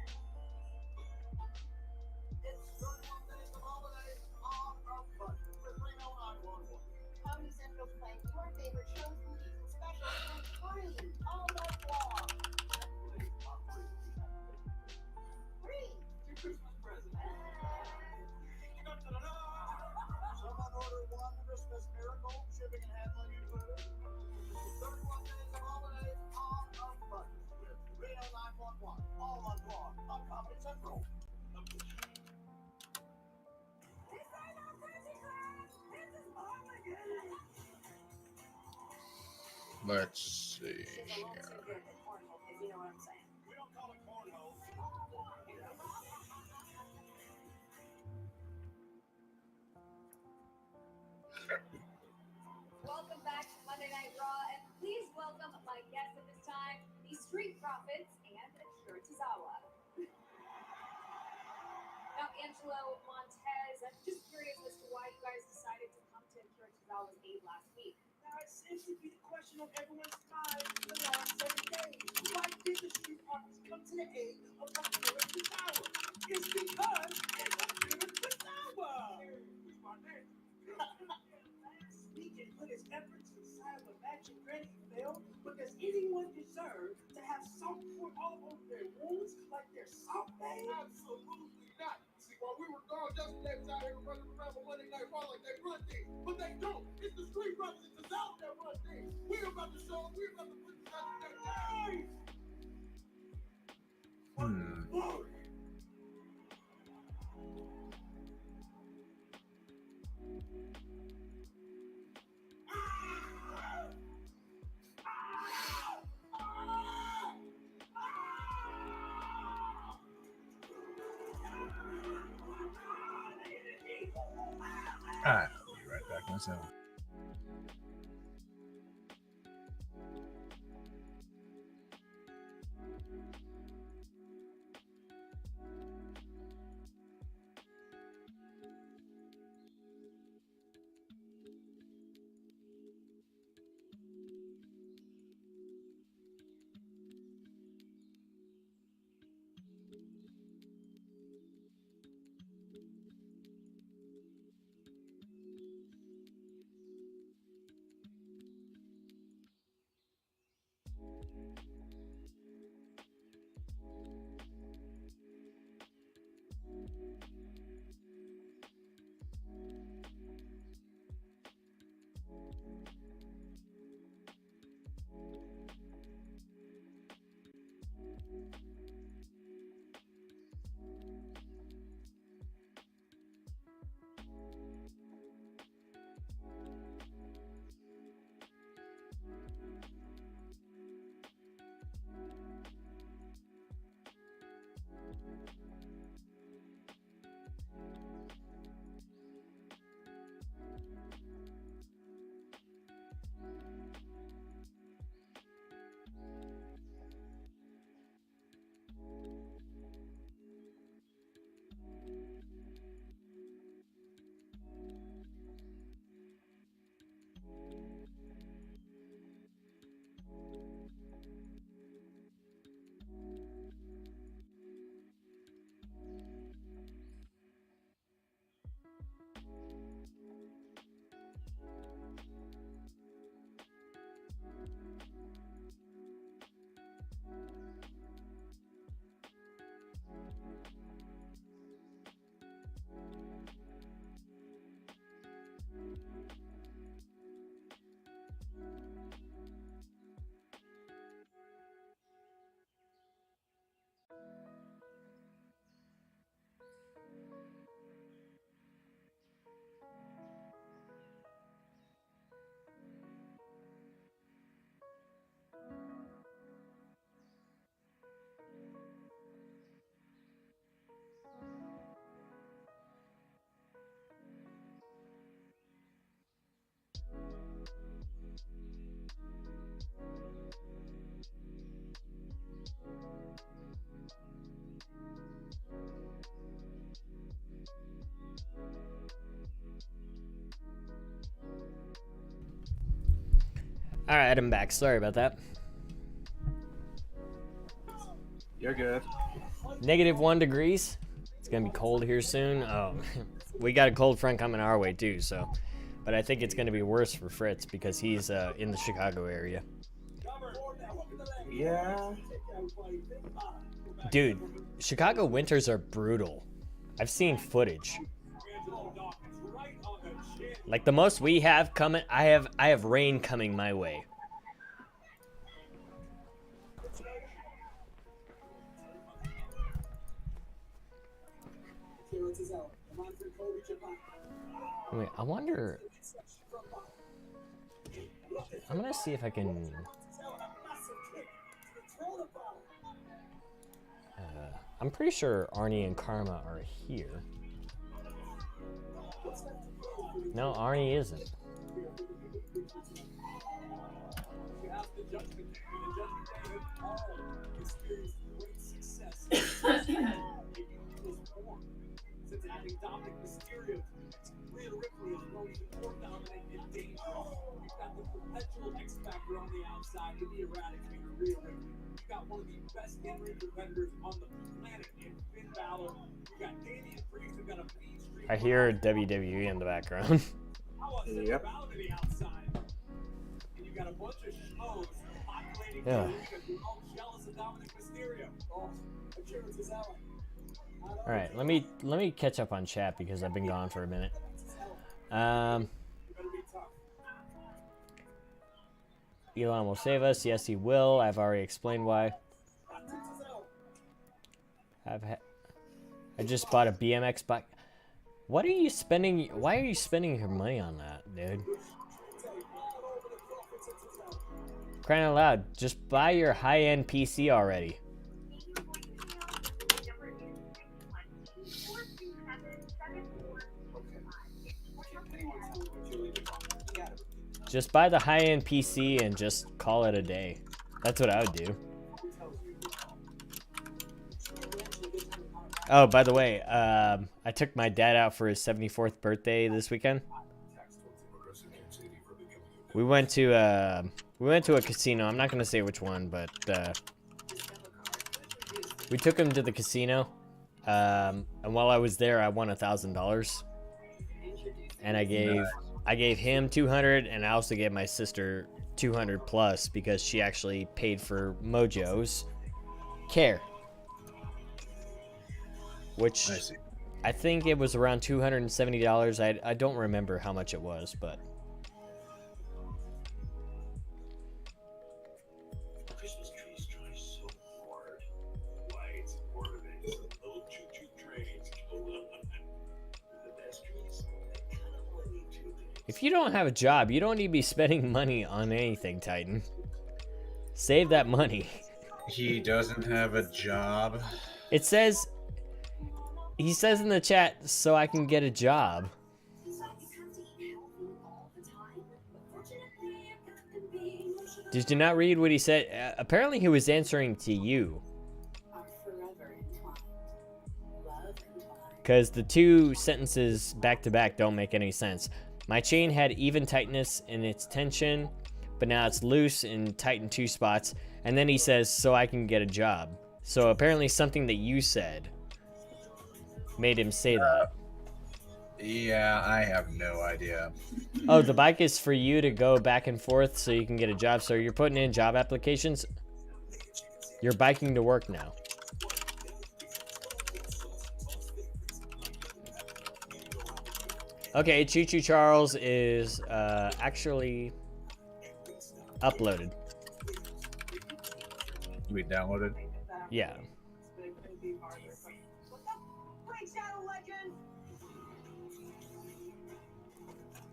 Speaker 8: Comedy Central's playing your favorite shows, movies, and specials for free all month long. Free!
Speaker 7: Your Christmas present. Someone ordered one Christmas miracle, shipping and handling included. 31 days of holidays on a budget with Reno 911 all month long on Comedy Central.
Speaker 3: Let's see
Speaker 6: It's a
Speaker 3: here.
Speaker 6: little too good for cornhole, if you know what I'm saying.
Speaker 7: We don't call it cornhole.
Speaker 8: Welcome back to Monday Night Raw, and please welcome my guests at this time, the Street Profits and Shirtazawa. Now, Angelo Montez, I'm just curious as to why you guys decided to come to Shirtazawa's aid last week.
Speaker 7: Now, it seems to be the question on everyone's mind for the last 7 days. Why did the street artists come to the aid of Akira Tozawa? It's because it's Akira Tozawa! Here's my name. Speaking put his efforts inside of a magic granny failed, but does anyone deserve to have salt poured all over their wounds like they're salt babe? Absolutely not. See, while we were gone yesterday, we out here running around with Monday Night Raw like they run things, but they don't. It's the Street Brothers and Tozawa that run things. We're about to show them. We're about to put this out to their guys. Glory.
Speaker 3: I'll be right back myself.
Speaker 1: All right, I'm back. Sorry about that.
Speaker 4: You're good.
Speaker 1: -1 degrees. It's gonna be cold here soon. Oh, we got a cold front coming our way too. So, but I think it's gonna be worse for Fritz because he's in the Chicago area.
Speaker 4: Yeah.
Speaker 1: Dude, Chicago winters are brutal. I've seen footage. Like the most we have coming, I have rain coming my way. Wait, I wonder. I'm gonna see if I can. I'm pretty sure Arnie and Karma are here. No, Arnie isn't.
Speaker 7: One of the best in-ring competitors on the planet in Finn Balor. We got Damian Priest, we got a beat streak.
Speaker 1: I hear WWE in the background.
Speaker 4: Yep.
Speaker 7: The outside. And you got a bunch of shows populating
Speaker 1: Yeah.
Speaker 7: the league and you're all jealous of Dominic Mysterio. Oh, appearance is out.
Speaker 1: All right, let me catch up on chat because I've been gone for a minute. Elon will save us. Yes, he will. I've already explained why. I just bought a BMX bike. What are you spending? Why are you spending your money on that, dude? Crying out loud, just buy your high-end PC already. Just buy the high-end PC and just call it a day. That's what I would do. Oh, by the way, I took my dad out for his 74th birthday this weekend. We went to a casino. I'm not gonna say which one, but we took him to the casino. And while I was there, I won $1,000, and I gave him 200, and I also gave my sister 200 plus because she actually paid for Mojo's care, which I think it was around $270. I don't remember how much it was, but
Speaker 7: Christmas trees try so hard. Lights, ornaments, little choo-choo trains. The best trees, they kind of only need 2 minutes.
Speaker 1: if you don't have a job, you don't need to be spending money on anything, Titan. Save that money.
Speaker 3: He doesn't have a job.
Speaker 1: It says, he says in the chat, so I can get a job. Did you not read what he said? Apparently he was answering to you. Because the two sentences back to back don't make any sense. My chain had even tightness in its tension, but now it's loose and tight in 2 spots. And then he says, so I can get a job. So apparently something that you said made him say that.
Speaker 3: Yeah, I have no idea.
Speaker 1: Oh, the bike is for you to go back and forth so you can get a job. So you're putting in job applications. You're biking to work now. Okay, Choo Choo Charles is actually uploaded.
Speaker 3: We downloaded.
Speaker 1: Yeah.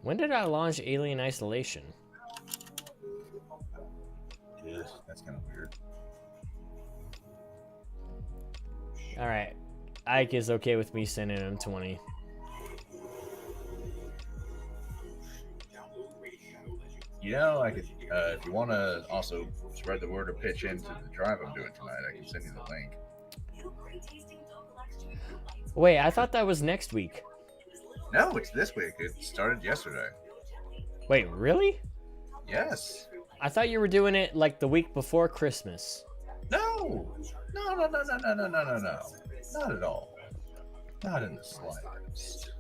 Speaker 1: When did I launch Alien Isolation?
Speaker 3: Yes, that's kind of weird.
Speaker 1: Alright. Ike is okay with me sending him 20.
Speaker 3: You know, I could, if you want to also spread the word or pitch into the drive I'm doing tonight, I can send you the link.
Speaker 1: Wait, I thought that was next week.
Speaker 3: No, it's this week. It started yesterday.
Speaker 1: Wait, really?
Speaker 3: Yes.
Speaker 1: I thought you were doing it like the week before Christmas.
Speaker 3: No, not at all. Not in the slightest.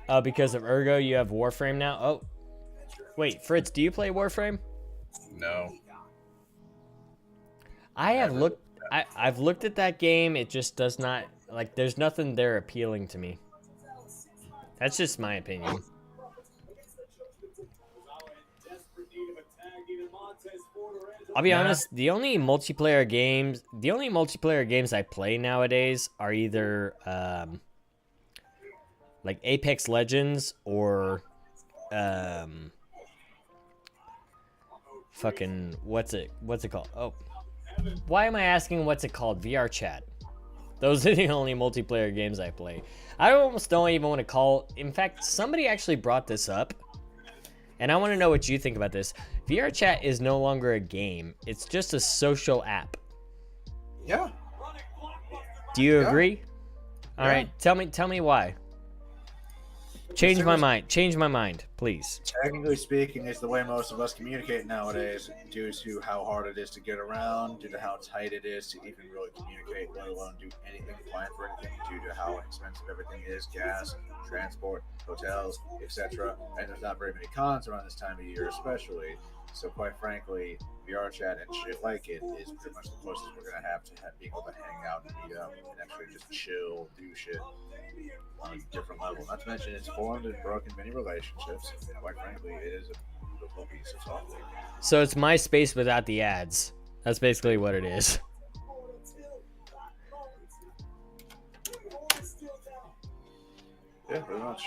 Speaker 1: Oh, because of Ergo, you have Warframe now? Oh. Wait, Fritz, do you play Warframe?
Speaker 3: No.
Speaker 1: I've looked at that game. It just does not, like, there's nothing there appealing to me. That's just my opinion. I'll be honest, the only multiplayer games I play nowadays are either like Apex Legends or fucking what's it called? Oh, why am I asking what's it called? VR Chat. Those are the only multiplayer games I play. I almost don't even want to call. In fact, somebody actually brought this up, and I want to know what you think about this. VR Chat is no longer a game. It's just a social app.
Speaker 4: Yeah.
Speaker 1: Do you agree? All right, tell me why. Change my mind, please.
Speaker 4: Technically speaking, it's the way most of us communicate nowadays, due to how hard it is to get around, due to how tight it is to even really communicate, let alone do anything, plan for anything, due to how expensive everything is, gas, transport, hotels, etc. And there's not very many cons around this time of year, especially. So quite frankly, VR chat and shit like it is pretty much the closest we're gonna have to being able to hang out and meet up and actually just chill, do shit on a different level. Not to mention, it's formed and broken many relationships. Quite frankly, it is a beautiful piece of software.
Speaker 1: So it's MySpace without the ads. That's basically what it is.
Speaker 4: Yeah, pretty much.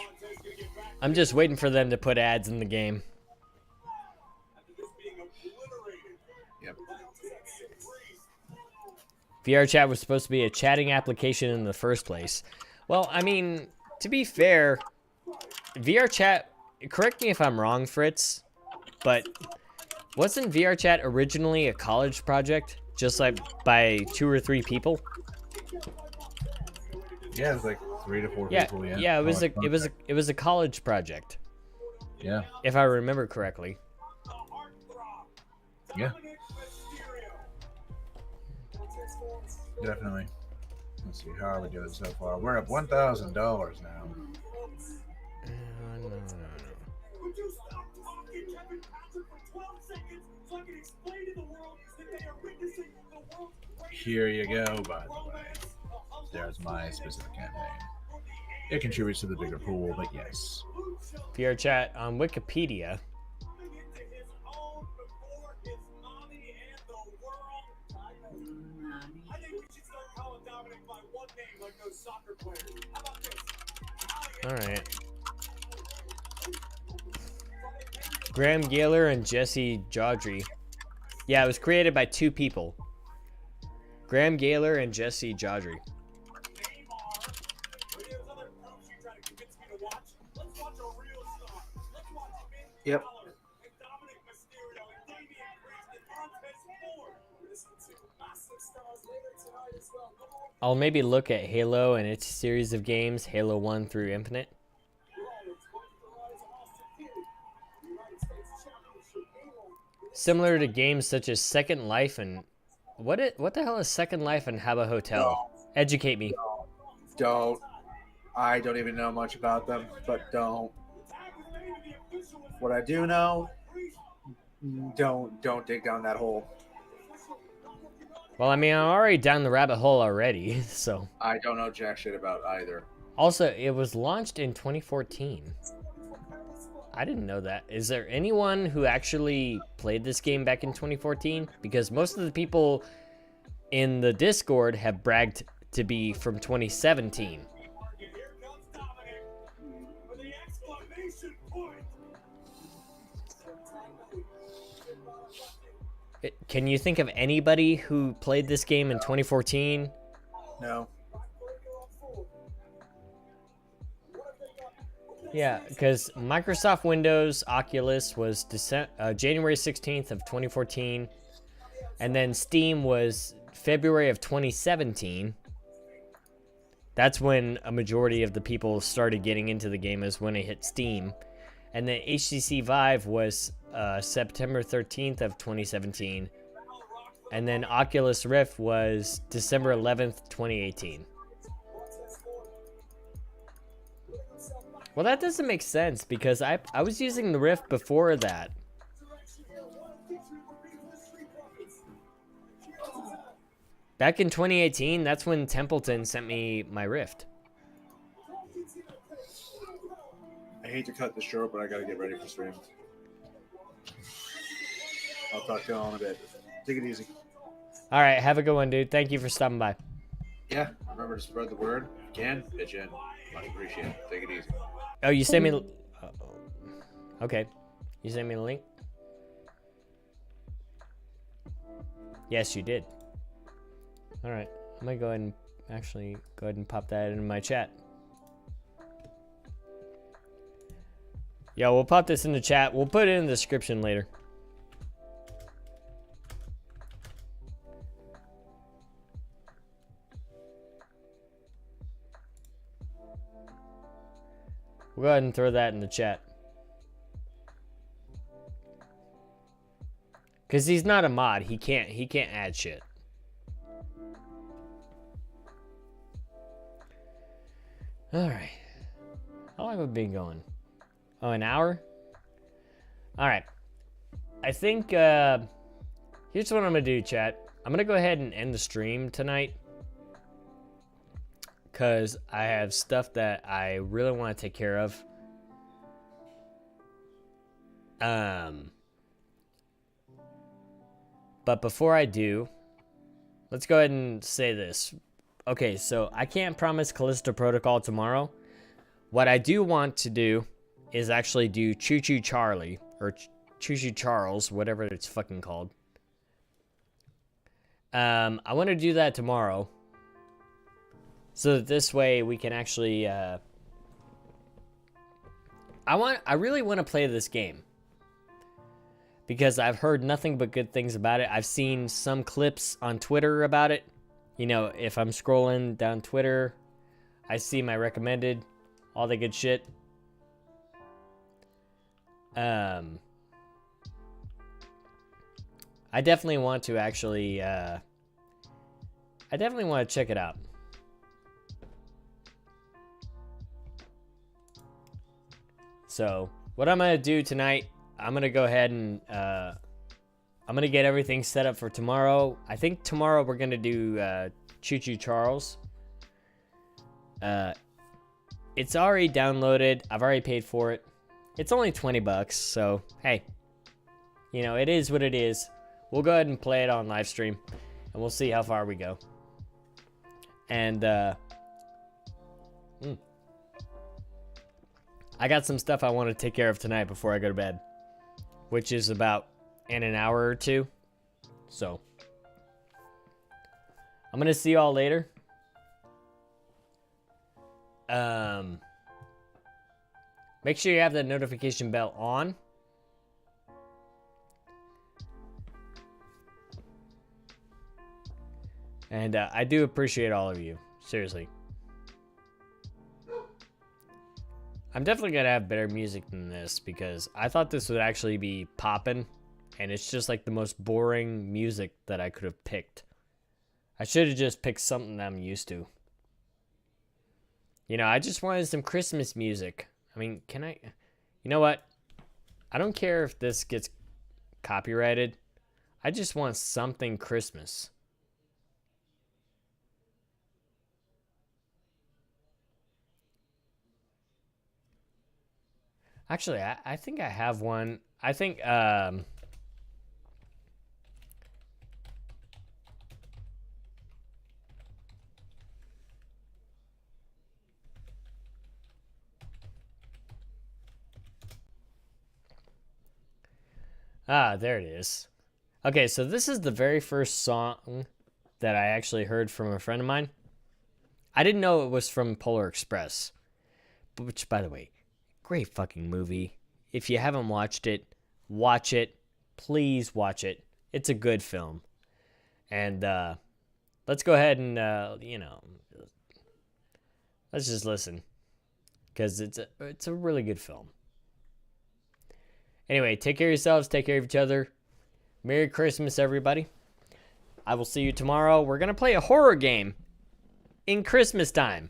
Speaker 1: I'm just waiting for them to put ads in the game.
Speaker 4: Yep.
Speaker 1: VR Chat was supposed to be a chatting application in the first place. Well, I mean, to be fair, VR Chat, correct me if I'm wrong, Fritz, but wasn't VR Chat originally a college project, just like by 2 or 3 people?
Speaker 3: Yeah, it was like 3 to 4
Speaker 1: Yeah,
Speaker 3: people.
Speaker 1: yeah, it was a college project.
Speaker 3: Yeah.
Speaker 1: If I remember correctly.
Speaker 3: Yeah. Definitely. Let's see, how are we doing so far? We're up $1,000 now.
Speaker 7: Would you stop talking, Kevin Patrick, for 12 seconds so I can explain to the world that they are witnessing the world's greatest
Speaker 3: Here you go, by the way. There's my specific campaign. It contributes to the bigger pool, but yes.
Speaker 1: VR Chat on Wikipedia. All right. Graham Gaylor and Jesse Jodrey. Yeah, it was created by 2 people. Graham Gaylor and Jesse Jodrey.
Speaker 4: Yep.
Speaker 1: I'll maybe look at Halo and its series of games, Halo 1 through Infinite. Similar to games such as Second Life and... What the hell is Second Life and Habba Hotel? Educate me.
Speaker 4: Don't. I don't even know much about them, but don't. What I do know, don't dig down that hole.
Speaker 1: Well, I mean, I'm already down the rabbit hole already, so...
Speaker 4: I don't know jack shit about either.
Speaker 1: Also, it was launched in 2014. I didn't know that. Is there anyone who actually played this game back in 2014? Because most of the people in the Discord have bragged to be from 2017. Can you think of anybody who played this game in 2014?
Speaker 4: No.
Speaker 1: Yeah, because Microsoft Windows Oculus was January 16th of 2014, and then Steam was February of 2017. That's when a majority of the people started getting into the game, is when it hit Steam. And then HTC Vive was September 13th of 2017. And then Oculus Rift was December 11th, 2018. Well, that doesn't make sense because I was using the Rift before that. Back in 2018, that's when Templeton sent me my Rift.
Speaker 4: I hate to cut this short, but I gotta get ready for stream. I'll talk to you all in a bit. Take it easy.
Speaker 1: All right, have a good one, dude. Thank you for stopping by.
Speaker 4: Yeah, remember to spread the word. If you can, pitch in. Much appreciated. Take it easy.
Speaker 1: Oh, you sent me... Okay. You sent me the link? Yes, you did. All right. I'm going to go ahead and actually go ahead and pop that in my chat. Yeah, we'll pop this in the chat. We'll put it in the description later. We'll go ahead and throw that in the chat. Cause he's not a mod. He can't add shit. Alright. How long have we been going? Oh, an hour? Alright. I think here's what I'm gonna do, chat. I'm gonna go ahead and end the stream tonight. Because I have stuff that I really want to take care of. But before I do, let's go ahead and say this. Okay, so I can't promise Callisto Protocol tomorrow. What I do want to do is actually do Choo Choo Charlie, or Choo Choo Charles, whatever it's fucking called. I want to do that tomorrow. So that this way we can actually, I really want to play this game. Because I've heard nothing but good things about it. I've seen some clips on Twitter about it. You know, if I'm scrolling down Twitter, I see my recommended, all the good shit. I definitely want to actually, I definitely want to check it out. So, what I'm going to do tonight, I'm going to go ahead and, I'm going to get everything set up for tomorrow. I think tomorrow we're going to do, Choo Choo Charles. It's already downloaded. I've already paid for it. It's only 20 bucks, so, hey. You know, it is what it is. We'll go ahead and play it on live stream, and we'll see how far we go. And, I got some stuff I want to take care of tonight before I go to bed, which is about in an hour or two. So, I'm going to see y'all later. Make sure you have that notification bell on. And I do appreciate all of you. Seriously. I'm definitely going to have better music than this because I thought this would actually be poppin'. And it's just like the most boring music that I could have picked. I should have just picked something that I'm used to. You know, I just wanted some Christmas music. I mean, can I... You know what? I don't care if this gets copyrighted. I just want something Christmas. Actually, I think I have one. I think, there it is. Okay, so this is the very first song that I actually heard from a friend of mine. I didn't know it was from Polar Express. Which, by the way, great fucking movie. If you haven't watched it, watch it. Please watch it. It's a good film. And let's go ahead and, you know, let's just listen. Because it's a really good film. Anyway, take care of yourselves. Take care of each other. Merry Christmas, everybody. I will see you tomorrow. We're going to play a horror game in Christmas time.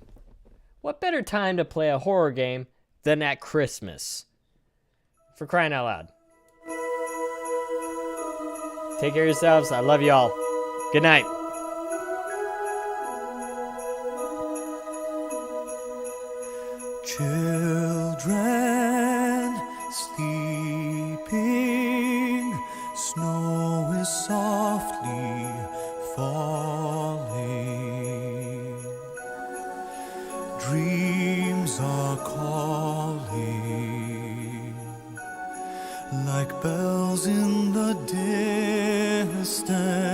Speaker 1: What better time to play a horror game than at Christmas? For crying out loud. Take care of yourselves. I love you all. Good night.
Speaker 9: Children sleeping, snow is softly falling. Dreams are calling like bells in the distance.